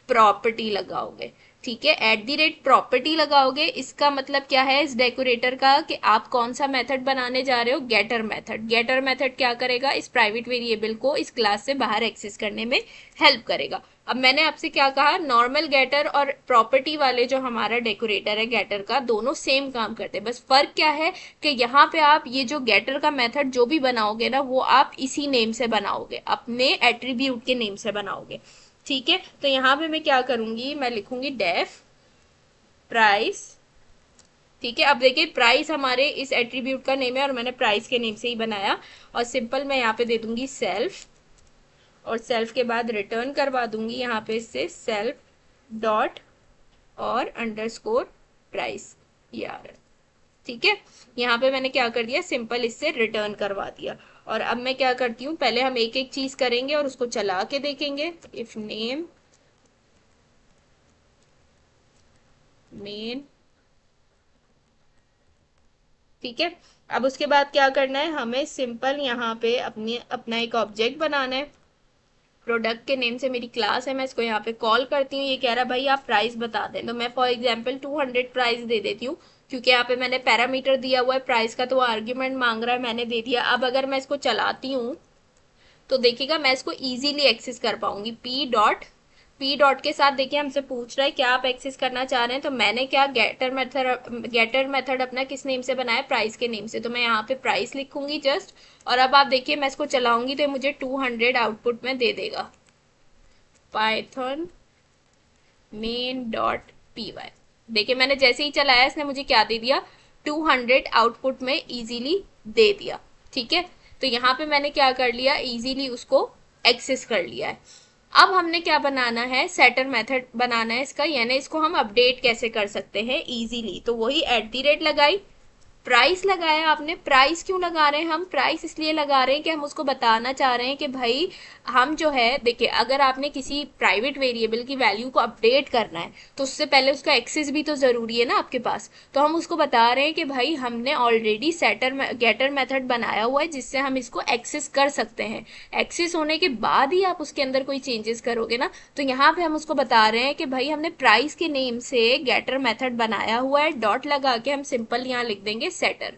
प्रॉपर्टी लगाओगे, ठीक है। एट दी रेट प्रॉपर्टी लगाओगे, इसका मतलब क्या है इस डेकोरेटर का, कि आप कौन सा मेथड बनाने जा रहे हो, गेटर मेथड। गेटर मेथड क्या करेगा, इस प्राइवेट वेरिएबल को इस क्लास से बाहर एक्सेस करने में हेल्प करेगा। अब मैंने आपसे क्या कहा, नॉर्मल गेटर और प्रॉपर्टी वाले जो हमारा डेकोरेटर है गेटर का, दोनों सेम काम करते हैं, बस फर्क क्या है कि यहाँ पे आप ये जो गेटर का मेथड जो भी बनाओगे ना वो आप इसी नेम से बनाओगे, अपने एट्रीब्यूट के नेम से बनाओगे, ठीक है। तो यहाँ पे मैं क्या करूंगी, मैं लिखूंगी डेफ प्राइस, ठीक है। अब देखिए प्राइस हमारे इस एट्रीब्यूट का नेम है और मैंने प्राइस के नेम से ही बनाया, और सिंपल मैं यहाँ पे दे दूंगी सेल्फ, और सेल्फ के बाद रिटर्न करवा दूंगी यहाँ पे इससे सेल्फ डॉट और अंडरस्कोर प्राइस यार, ठीक है। यहाँ पे मैंने क्या कर दिया, सिंपल इससे रिटर्न करवा दिया। और अब मैं क्या करती हूँ, पहले हम एक एक चीज करेंगे और उसको चला के देखेंगे। इफ नेम मेन ठीक है। अब उसके बाद क्या करना है, हमें सिंपल यहाँ पे अपना एक ऑब्जेक्ट बनाना है। प्रोडक्ट के नेम से मेरी क्लास है, मैं इसको यहाँ पे कॉल करती हूँ। ये कह रहा है भाई आप प्राइस बता दें, तो मैं फॉर एग्जांपल 200 प्राइस दे देती हूँ, क्योंकि यहाँ पे मैंने पैरामीटर दिया हुआ है प्राइस का, तो आर्ग्यूमेंट मांग रहा है, मैंने दे दिया। अब अगर मैं इसको चलाती हूँ तो देखिएगा मैं इसको इजीली एक्सेस कर पाऊंगी। पी डॉट के साथ देखिए हमसे पूछ रहा है क्या आप एक्सेस करना चाह रहे हैं, तो मैंने क्या गेटर मेथड अपना किस नेम से बनाया, प्राइस के नेम से, तो मैं यहाँ पे प्राइस लिखूंगी जस्ट। और अब आप देखिए मैं इसको चलाऊंगी तो मुझे 200 आउटपुट में दे देगा, पाइथन main.py। देखिए मैंने जैसे ही चलाया इसने मुझे क्या दे दिया, 200 आउटपुट में इजीली दे दिया। ठीक है, तो यहाँ पे मैंने क्या कर लिया, इजीली उसको एक्सेस कर लिया है। अब हमने क्या बनाना है, सेटर मेथड बनाना है इसका, यानी इसको हम अपडेट कैसे कर सकते हैं इजीली। तो वही @ लगाई, प्राइस लगाया आपने। प्राइस क्यों लगा रहे हैं हम, प्राइस इसलिए लगा रहे हैं कि हम उसको बताना चाह रहे हैं कि भाई हम जो है, देखिए अगर आपने किसी प्राइवेट वेरिएबल की वैल्यू को अपडेट करना है तो उससे पहले उसका एक्सेस भी तो जरूरी है ना आपके पास। तो हम उसको बता रहे हैं कि भाई हमने ऑलरेडी गेटर मेथड बनाया हुआ है जिससे हम इसको एक्सेस कर सकते हैं। एक्सेस होने के बाद ही आप उसके अंदर कोई चेंजेस करोगे ना। तो यहाँ पे हम उसको बता रहे हैं कि भाई हमने प्राइस के नेम से गेटर मेथड बनाया हुआ है, डॉट लगा के हम सिंपल यहाँ लिख देंगे सेटर।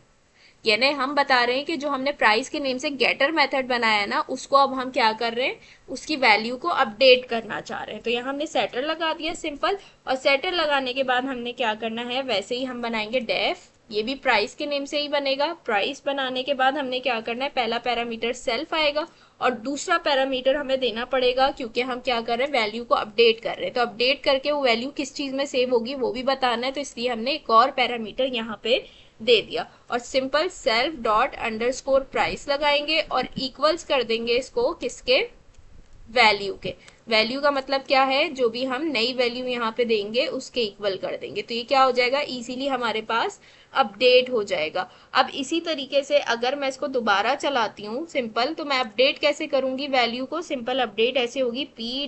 यानी हम बता रहे हैं कि जो हमने प्राइस के नेम से गेटर मेथड बनाया है ना, उसको अब हम क्या कर रहे हैं, उसकी वैल्यू को अपडेट करना चाह रहे हैं। तो यहाँ हमने सेटर लगा दिया सिंपल। और सेटर लगाने के बाद हमने क्या करना है, वैसे ही हम बनाएंगे डेफ, ये भी प्राइस के नेम से ही बनेगा। प्राइस बनाने के बाद हमने क्या करना है, पहला पैरामीटर सेल्फ आएगा और दूसरा पैरामीटर हमें देना पड़ेगा, क्योंकि हम क्या कर रहे हैं, वैल्यू को अपडेट कर रहे हैं। तो अपडेट करके वो वैल्यू किस चीज में सेव होगी वो भी बताना है, तो इसलिए हमने एक और पैरामीटर यहाँ पे दे दिया। और simple self dot underscore price लगाएंगे और इक्वल्स कर देंगे इसको किसके, वैल्यू के। वैल्यू का मतलब क्या है, जो भी हम नई वैल्यू यहाँ पे देंगे उसके इक्वल कर देंगे। तो ये क्या हो जाएगा, इजीली हमारे पास अपडेट हो जाएगा। अब इसी तरीके से अगर मैं इसको दोबारा चलाती हूँ सिंपल, तो मैं अपडेट कैसे करूंगी वैल्यू को, सिंपल अपडेट ऐसे होगी, पी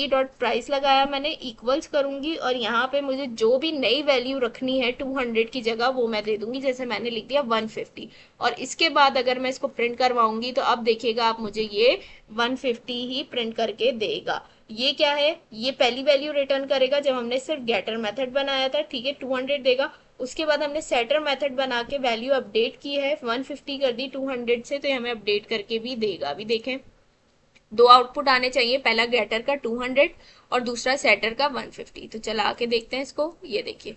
डॉट प्राइस लगाया मैंने, इक्वल्स करूंगी और यहाँ पे मुझे जो भी नई वैल्यू रखनी है 200 की जगह वो मैं दे दूंगी, जैसे मैंने लिख दिया 150। और इसके बाद अगर मैं इसको प्रिंट करवाऊंगी तो अब देखिएगा आप, मुझे ये 150 ही प्रिंट करके देगा। ये क्या है, ये पहली वैल्यू रिटर्न करेगा जब हमने सिर्फ गेटर मेथड बनाया था। ठीक है, 200 देगा। उसके बाद हमने सेटर मेथड बना के वैल्यू अपडेट की है, 150 कर दी 200 से, तो ये हमें अपडेट करके भी देगा। अभी देखें दो आउटपुट आने चाहिए, पहला गेटर का 200 और दूसरा सेटर का 150। तो चला के देखते हैं इसको, ये देखिए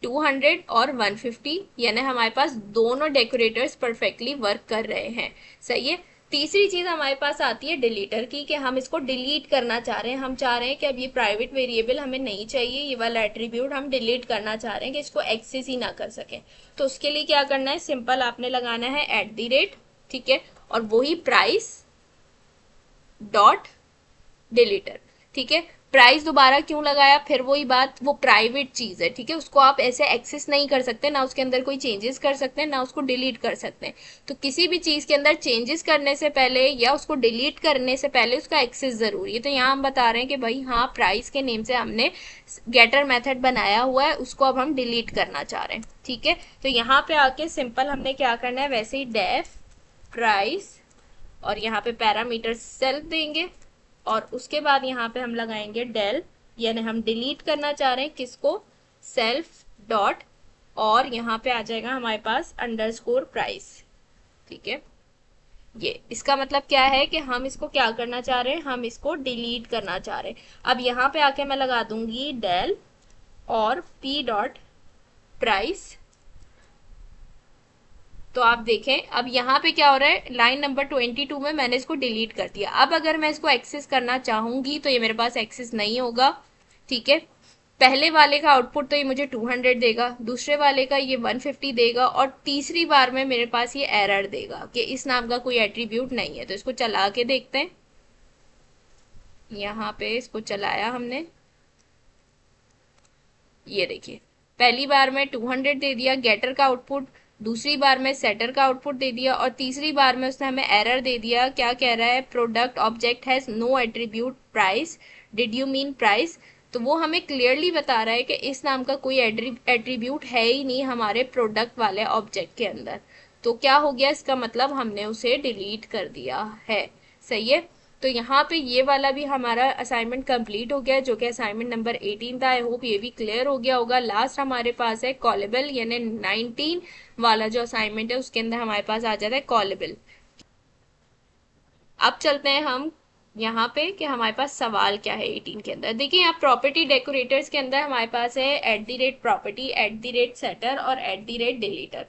200 और 150, यानी हमारे पास दोनों डेकोरेटर्स परफेक्टली वर्क कर रहे हैं। सही है। तीसरी चीज हमारे पास आती है डिलीटर की, कि हम इसको डिलीट करना चाह रहे हैं। हम चाह रहे हैं कि अब ये प्राइवेट वेरिएबल हमें नहीं चाहिए, ये वाला एट्रीब्यूट हम डिलीट करना चाह रहे हैं कि इसको एक्सेस ही ना कर सके। तो उसके लिए क्या करना है, सिंपल आपने लगाना है @। ठीक है, और वही प्राइस डॉट डिलीटर। ठीक है, प्राइस दोबारा क्यों लगाया, फिर वही बात, वो प्राइवेट चीज है। ठीक है, उसको आप ऐसे एक्सेस नहीं कर सकते, ना उसके अंदर कोई चेंजेस कर सकते हैं, ना उसको डिलीट कर सकते हैं। तो किसी भी चीज के अंदर चेंजेस करने से पहले या उसको डिलीट करने से पहले उसका एक्सेस जरूरी है। तो यहाँ हम बता रहे हैं कि भाई हाँ, प्राइस के नेम से हमने गेटर मेथड बनाया हुआ है, उसको अब हम डिलीट करना चाह रहे हैं। ठीक है, तो यहाँ पे आके सिंपल हमने क्या करना है, वैसे ही डेफ प्राइस और यहाँ पे पैरामीटर सेल्फ देंगे और उसके बाद यहाँ पे हम लगाएंगे डेल, यानी हम डिलीट करना चाह रहे हैं किसको, सेल्फ डॉट, और यहाँ पे आ जाएगा हमारे पास अंडरस्कोर प्राइस। ठीक है, ये इसका मतलब क्या है कि हम इसको क्या करना चाह रहे हैं, हम इसको डिलीट करना चाह रहे हैं। अब यहाँ पे आके मैं लगा दूंगी डेल और पी डॉट प्राइस। तो आप देखें अब यहाँ पे क्या हो रहा है, लाइन नंबर 22 में मैंने इसको डिलीट कर दिया। अब अगर मैं इसको एक्सेस करना चाहूंगी तो ये मेरे पास एक्सेस नहीं होगा। ठीक है, पहले वाले का आउटपुट तो ये मुझे 200 देगा, दूसरे वाले का ये 150 देगा, और तीसरी बार में मेरे पास ये एरर देगा कि इस नाम का कोई एट्रीब्यूट नहीं है। तो इसको चला के देखते हैं, यहाँ पे इसको चलाया हमने, ये देखिए पहली बार में 200 दे दिया गेटर का आउटपुट, दूसरी बार में सेटर का आउटपुट दे दिया, और तीसरी बार में उसने हमें एरर दे दिया। क्या कह रहा है, product object has no attribute price, did you mean price. तो वो हमें क्लियरली बता रहा है कि इस नाम का कोई एट्रीब्यूट है ही नहीं हमारे प्रोडक्ट वाले ऑब्जेक्ट के अंदर। तो क्या हो गया, इसका मतलब हमने उसे डिलीट कर दिया है। सही है। तो यहाँ पे ये वाला भी हमारा असाइनमेंट कंप्लीट हो गया, जो कि असाइनमेंट नंबर 18 था। आई होप ये भी क्लियर हो गया होगा। लास्ट हमारे पास है कॉलेबल, यानी 19 वाला जो असाइनमेंट है उसके अंदर हमारे पास आ जाता है कॉलेबल। अब चलते हैं हम यहाँ पे कि हमारे पास सवाल क्या है 18 के अंदर। देखिए यहाँ प्रॉपर्टी डेकोरेटर्स के अंदर हमारे पास है @प्रॉपर्टी, @सेटर और @डिलीटर।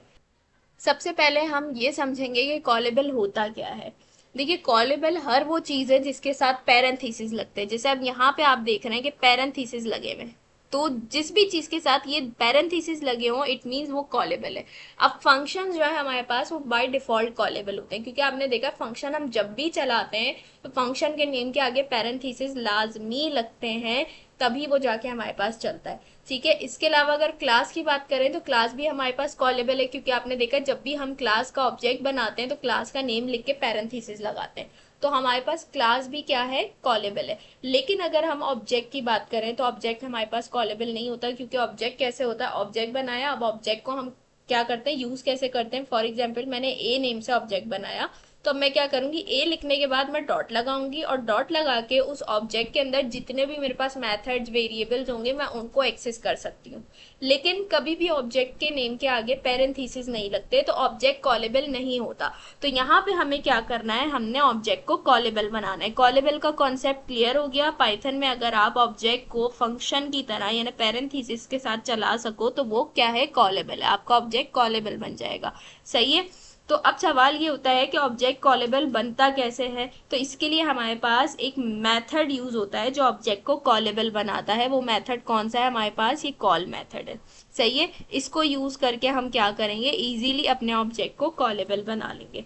सबसे पहले हम ये समझेंगे कि कॉलेबल होता क्या है। देखिए कॉलेबल हर वो चीज है जिसके साथ पैरेंथेसिस लगते हैं। जैसे अब यहाँ पे आप देख रहे हैं कि पैरेंथेसिस लगे हुए हैं, तो जिस भी चीज के साथ ये पैरेंथेसिस लगे हों इट मीन्स वो कॉलेबल है। अब फंक्शन जो है हमारे पास वो बाय डिफॉल्ट कॉलेबल होते हैं, क्योंकि आपने देखा फंक्शन हम जब भी चलाते हैं तो फंक्शन के नेम के आगे पैरेंथेसिस लाजमी लगते हैं, तभी वो जाके हमारे पास चलता है। ठीक है। इसके अलावा अगर क्लास की बात करें तो क्लास भी हमारे पास कॉलेबल है, क्योंकि आपने देखा जब भी हम क्लास का ऑब्जेक्ट बनाते हैं तो क्लास का नेम लिख के पैरेंथेसिस लगाते हैं, तो हमारे पास क्लास भी क्या है, कॉलेबल है। लेकिन अगर हम ऑब्जेक्ट की बात करें तो ऑब्जेक्ट हमारे पास कॉलेबल नहीं होता, क्योंकि ऑब्जेक्ट कैसे होता है, ऑब्जेक्ट बनाया, अब ऑब्जेक्ट को हम क्या करते हैं, यूज कैसे करते हैं। फॉर एग्जाम्पल मैंने ए नेम से ऑब्जेक्ट बनाया, तो अब मैं क्या करूंगी, ए लिखने के बाद मैं डॉट लगाऊंगी और डॉट लगा के उस ऑब्जेक्ट के अंदर जितने भी मेरे पास मेथड्स वेरिएबल्स होंगे मैं उनको एक्सेस कर सकती हूँ। लेकिन कभी भी ऑब्जेक्ट के नेम के आगे पैरेंथेसिस नहीं लगते, तो ऑब्जेक्ट कॉलेबल नहीं होता। तो यहाँ पे हमें क्या करना है, हमने ऑब्जेक्ट को कॉलेबल बनाना है। कॉलेबल का कॉन्सेप्ट क्लियर हो गया। पाइथन में अगर आप ऑब्जेक्ट को फंक्शन की तरह यानी पैरेंथेसिस के साथ चला सको तो वो क्या है, कॉलेबल है। आपका ऑब्जेक्ट कॉलेबल बन जाएगा। सही है। तो अब सवाल ये होता है कि ऑब्जेक्ट कॉलेबल बनता कैसे है। तो इसके लिए हमारे पास एक मेथड यूज होता है जो ऑब्जेक्ट को कॉलेबल बनाता है। वो मेथड कौन सा है हमारे पास, ये कॉल मेथड है। सही है। इसको यूज करके हम क्या करेंगे, इजीली अपने ऑब्जेक्ट को कॉलेबल बना लेंगे।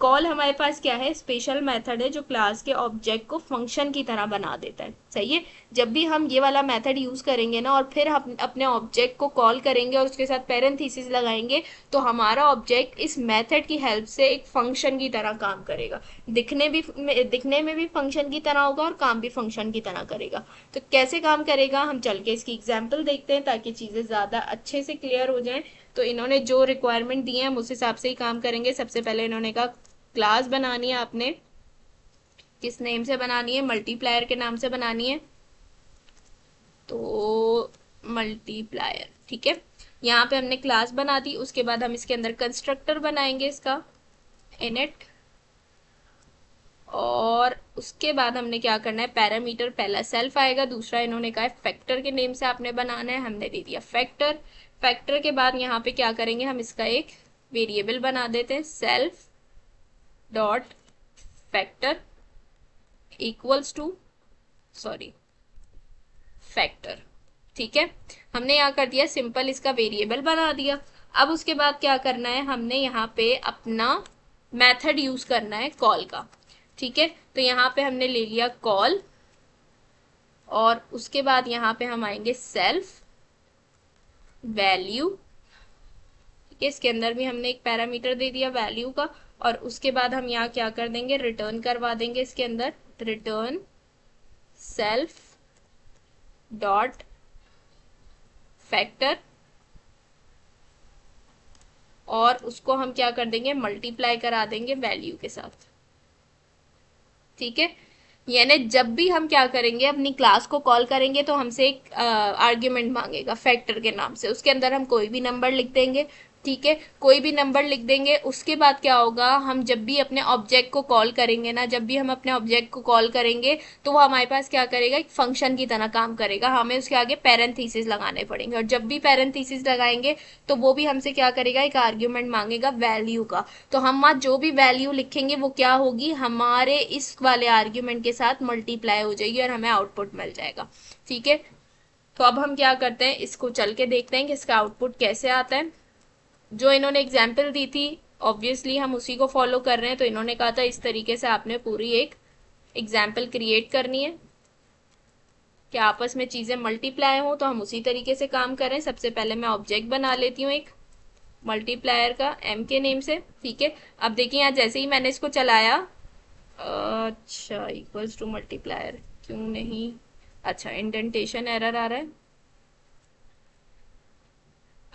कॉल हमारे पास क्या है, स्पेशल मेथड है जो क्लास के ऑब्जेक्ट को फंक्शन की तरह बना देता है। सही है। जब भी हम ये वाला मेथड यूज करेंगे ना और फिर हम अपने ऑब्जेक्ट को कॉल करेंगे और उसके साथ पैरेंथेसिस लगाएंगे, तो हमारा ऑब्जेक्ट इस मेथड की हेल्प से एक फंक्शन की तरह काम करेगा। दिखने में भी फंक्शन की तरह होगा और काम भी फंक्शन की तरह करेगा। तो कैसे काम करेगा, हम चल के इसकी एग्जाम्पल देखते हैं ताकि चीजें ज्यादा अच्छे से क्लियर हो जाएं। तो इन्होंने जो रिक्वायरमेंट दी है हम उस हिसाब से ही काम करेंगे। सबसे पहले इन्होंने कहा क्लास बनानी है आपने, किस नेम से बनानी है, मल्टीप्लायर के नाम से बनानी है। तो मल्टीप्लायर, ठीक है। यहाँ पे हमने क्लास बना दी, उसके बाद हम इसके अंदर कंस्ट्रक्टर बनाएंगे इसका, इनिट। और उसके बाद हमने क्या करना है, पैरामीटर पहला सेल्फ आएगा, दूसरा इन्होंने कहा है फैक्टर के नेम से आपने बनाना है, हमने दे दिया फैक्टर। फैक्टर के बाद यहाँ पे क्या करेंगे, हम इसका एक वेरिएबल बना देते हैं, self dot factor equals two factor. ठीक है। हमने यहाँ कर दिया सिंपल, इसका वेरिएबल बना दिया। अब उसके बाद क्या करना है, हमने यहाँ पे अपना मेथड यूज करना है कॉल का। ठीक है। तो यहाँ पे हमने ले लिया कॉल और उसके बाद यहाँ पे हम आएंगे सेल्फ वैल्यू। ठीक है। इसके अंदर भी हमने एक पैरामीटर दे दिया वैल्यू का, और उसके बाद हम यहाँ क्या कर देंगे, रिटर्न करवा देंगे इसके अंदर, रिटर्न सेल्फ डॉट फैक्टर, और उसको हम क्या कर देंगे, मल्टीप्लाई करा देंगे वैल्यू के साथ। ठीक है। यानी जब भी हम क्या करेंगे, अपनी क्लास को कॉल करेंगे तो हमसे एक आर्ग्यूमेंट मांगेगा फैक्टर के नाम से, उसके अंदर हम कोई भी नंबर लिख देंगे। ठीक है। कोई भी नंबर लिख देंगे। उसके बाद क्या होगा, हम जब भी अपने ऑब्जेक्ट को कॉल करेंगे ना, जब भी हम अपने ऑब्जेक्ट को कॉल करेंगे तो वो हमारे पास क्या करेगा, एक फंक्शन की तरह काम करेगा। हमें उसके आगे पैरेंथेसिस लगाने पड़ेंगे, और जब भी पैरेंथेसिस लगाएंगे तो वो भी हमसे क्या करेगा, एक आर्ग्यूमेंट मांगेगा वैल्यू का। तो हम आज जो भी वैल्यू लिखेंगे वो क्या होगी, हमारे इस वाले आर्ग्यूमेंट के साथ मल्टीप्लाई हो जाएगी और हमें आउटपुट मिल जाएगा। ठीक है। तो अब हम क्या करते हैं, इसको चल के देखते हैं कि इसका आउटपुट कैसे आता है। जो इन्होंने एग्जाम्पल दी थी ऑब्वियसली हम उसी को फॉलो कर रहे हैं। तो इन्होंने कहा था इस तरीके से आपने पूरी एक एग्जाम्पल क्रिएट करनी है कि आपस में चीजें मल्टीप्लाई हो, तो हम उसी तरीके से काम करें। सबसे पहले मैं ऑब्जेक्ट बना लेती हूँ एक मल्टीप्लायर का एम के नेम से। ठीक है। अब देखिए यहाँ जैसे ही मैंने इसको चलाया, अच्छा इक्वल्स टू मल्टीप्लायर क्यों नहीं, अच्छा, इंडेंटेशन एरर आ रहा है।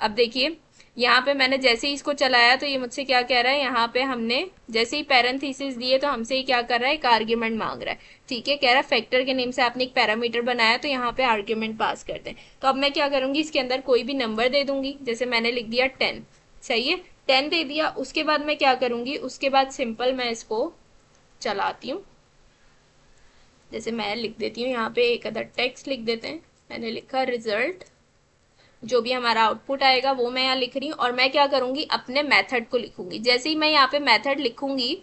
अब देखिए, यहाँ पे मैंने जैसे ही इसको चलाया तो ये मुझसे क्या कह रहा है, यहाँ पे हमने जैसे ही पैरेंथेसिस दिए तो हमसे ही क्या कर रहा है, एक आर्ग्यूमेंट मांग रहा है। ठीक है, कह रहा है फैक्टर के नेम से आपने एक पैरामीटर बनाया तो यहाँ पे आर्ग्यूमेंट पास करते हैं। तो अब मैं क्या करूंगी, इसके अंदर कोई भी नंबर दे दूंगी, जैसे मैंने लिख दिया 10। सही है, 10 दे दिया। उसके बाद मैं क्या करूंगी, उसके बाद सिंपल मैं इसको चलाती हूँ। जैसे मैं लिख देती हूँ यहाँ पे एक अदर टेक्स्ट लिख देते हैं। मैंने लिखा रिजल्ट, जो भी हमारा आउटपुट आएगा वो मैं यहाँ लिख रही हूँ। और मैं क्या करूंगी, अपने मेथड को लिखूंगी। जैसे ही मैं यहाँ पे मेथड लिखूंगी,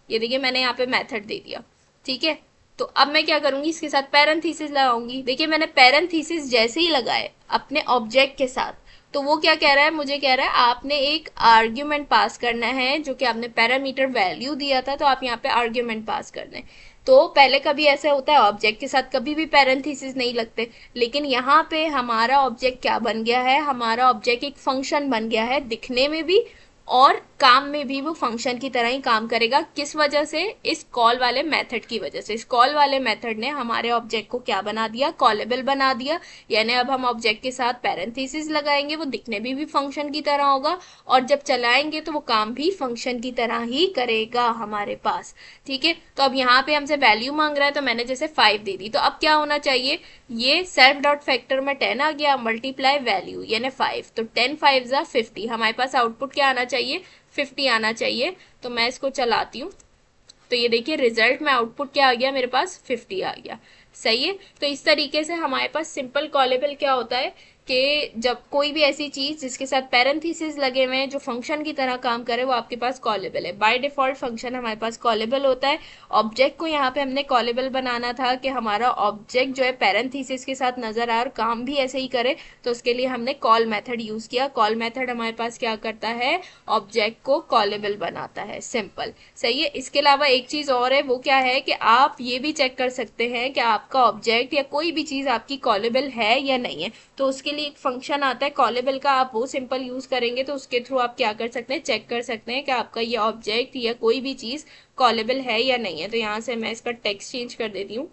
ये देखिए मैंने यहाँ पे मेथड दे दिया। ठीक है, तो अब मैं क्या करूंगी, इसके साथ पैरेंथेसिस लगाऊंगी। देखिए मैंने पैरेंथेसिस जैसे ही लगाए अपने ऑब्जेक्ट के साथ, तो वो क्या कह रहा है, मुझे कह रहा है आपने एक आर्ग्यूमेंट पास करना है, जो कि आपने पैरामीटर वैल्यू दिया था, तो आप यहाँ पे आर्ग्यूमेंट पास कर दें। तो पहले कभी ऐसा होता है, ऑब्जेक्ट के साथ कभी भी पैरेंथेसिस नहीं लगते, लेकिन यहाँ पे हमारा ऑब्जेक्ट क्या बन गया है, हमारा ऑब्जेक्ट एक फंक्शन बन गया है, दिखने में भी और काम में भी वो फंक्शन की तरह ही काम करेगा। किस वजह से, इस कॉल वाले मेथड की वजह से। इस कॉल वाले मेथड ने हमारे ऑब्जेक्ट को क्या बना दिया, कॉलेबल बना दिया। यानी अब हम ऑब्जेक्ट के साथ पैरेंथेसिस लगाएंगे, वो दिखने में भी फंक्शन की तरह होगा, और जब चलाएंगे तो वो काम भी फंक्शन की तरह ही करेगा हमारे पास। ठीक है, तो अब यहाँ पे हमसे वैल्यू मांग रहा है, तो मैंने जैसे 5 दे दी। तो अब क्या होना चाहिए, ये सेल्फ डॉट फैक्टर में 10 आ गया, मल्टीप्लाई वैल्यू यानी 5, तो 10 5 जा 50। हमारे पास आउटपुट क्या आना चाहिए, 50 आना चाहिए। तो मैं इसको चलाती हूँ, तो ये देखिए रिजल्ट में आउटपुट क्या आ गया, मेरे पास 50 आ गया। सही है, तो इस तरीके से हमारे पास सिंपल कॉलेबल क्या होता है कि जब कोई भी ऐसी चीज जिसके साथ पैरेंथेसिस लगे हुए हैं, जो फंक्शन की तरह काम करे, वो आपके पास कॉलेबल है। बाय डिफॉल्ट फंक्शन हमारे पास कॉलेबल होता है। ऑब्जेक्ट को यहाँ पे हमने कॉलेबल बनाना था कि हमारा ऑब्जेक्ट जो है पैरेंथेसिस के साथ नजर आए और काम भी ऐसे ही करे, तो उसके लिए हमने कॉल मेथड यूज किया। कॉल मेथड हमारे पास क्या करता है, ऑब्जेक्ट को कॉलेबल बनाता है। सिंपल। सही है, इसके अलावा एक चीज और है, वो क्या है कि आप ये भी चेक कर सकते हैं कि आपका ऑब्जेक्ट या कोई भी चीज आपकी कॉलेबल है या नहीं है। तो उसके लिए एक फंक्शन आता है कॉलेबल का, आप वो सिंपल यूज करेंगे तो उसके थ्रू आप क्या कर सकते हैं, चेक कर सकते हैं कि आपका ये ऑब्जेक्ट या कोई भी चीज कॉलेबल है या नहीं है। तो यहाँ से मैं इसका टेक्स्ट चेंज कर देती हूँ,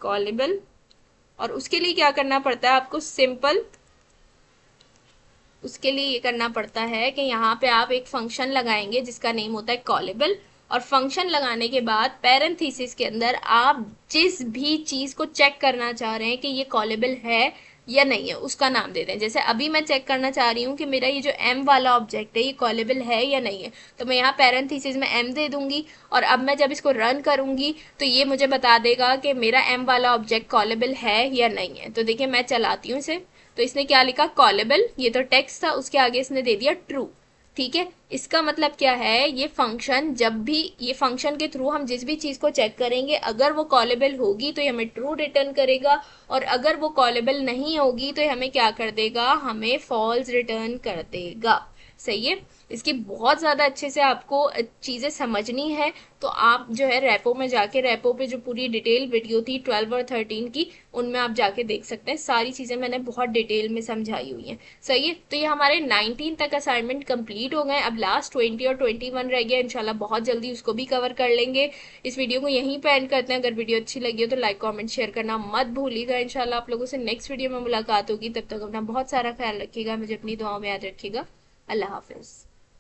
कॉलेबल। और उसके लिए क्या करना पड़ता है आपको, सिंपल उसके लिए ये करना पड़ता है कि यहाँ पे आप एक फंक्शन लगाएंगे जिसका नेम होता है कॉलेबल। और फंक्शन लगाने के बाद पैरेंथेसिस के अंदर आप जिस भी चीज को चेक करना चाह रहे हैं कि ये कॉलेबल है या नहीं है, उसका नाम दे दें। जैसे अभी मैं चेक करना चाह रही हूँ कि मेरा ये जो m वाला ऑब्जेक्ट है ये कॉलेबल है या नहीं है, तो मैं यहाँ पैरेंथेसिस में m दे दूंगी। और अब मैं जब इसको रन करूंगी तो ये मुझे बता देगा कि मेरा m वाला ऑब्जेक्ट कॉलेबल है या नहीं है। तो देखिए मैं चलाती हूँ इसे, तो इसने क्या लिखा, कॉलेबल। ये तो टेक्स्ट था, उसके आगे इसने दे दिया ट्रू। ठीक है, इसका मतलब क्या है, ये फंक्शन जब भी, ये फंक्शन के थ्रू हम जिस भी चीज को चेक करेंगे, अगर वो कॉलेबल होगी तो ये हमें ट्रू रिटर्न करेगा, और अगर वो कॉलेबल नहीं होगी तो ये हमें क्या कर देगा, हमें फॉल्स रिटर्न कर देगा। सही है, इसकी बहुत ज़्यादा अच्छे से आपको चीज़ें समझनी है तो आप जो है रेपो में जाके, रेपो पे जो पूरी डिटेल वीडियो थी 12 और 13 की, उनमें आप जाके देख सकते हैं। सारी चीज़ें मैंने बहुत डिटेल में समझाई हुई हैं। सही है, तो ये हमारे 19 तक असाइनमेंट कंप्लीट हो गए। अब लास्ट 20 और 21 रह गया, इंशाल्लाह बहुत जल्दी उसको भी कवर कर लेंगे। इस वीडियो को यहीं पे एंड करते हैं। अगर वीडियो अच्छी लगी हो तो लाइक कमेंट शेयर करना मत भूलिएगा। इंशाल्लाह आप लोगों से नेक्स्ट वीडियो में मुलाकात होगी, तब तक अपना बहुत सारा ख्याल रखिएगा, मुझे अपनी दुआओं में याद रखिएगा। अल्लाह हाफिज़।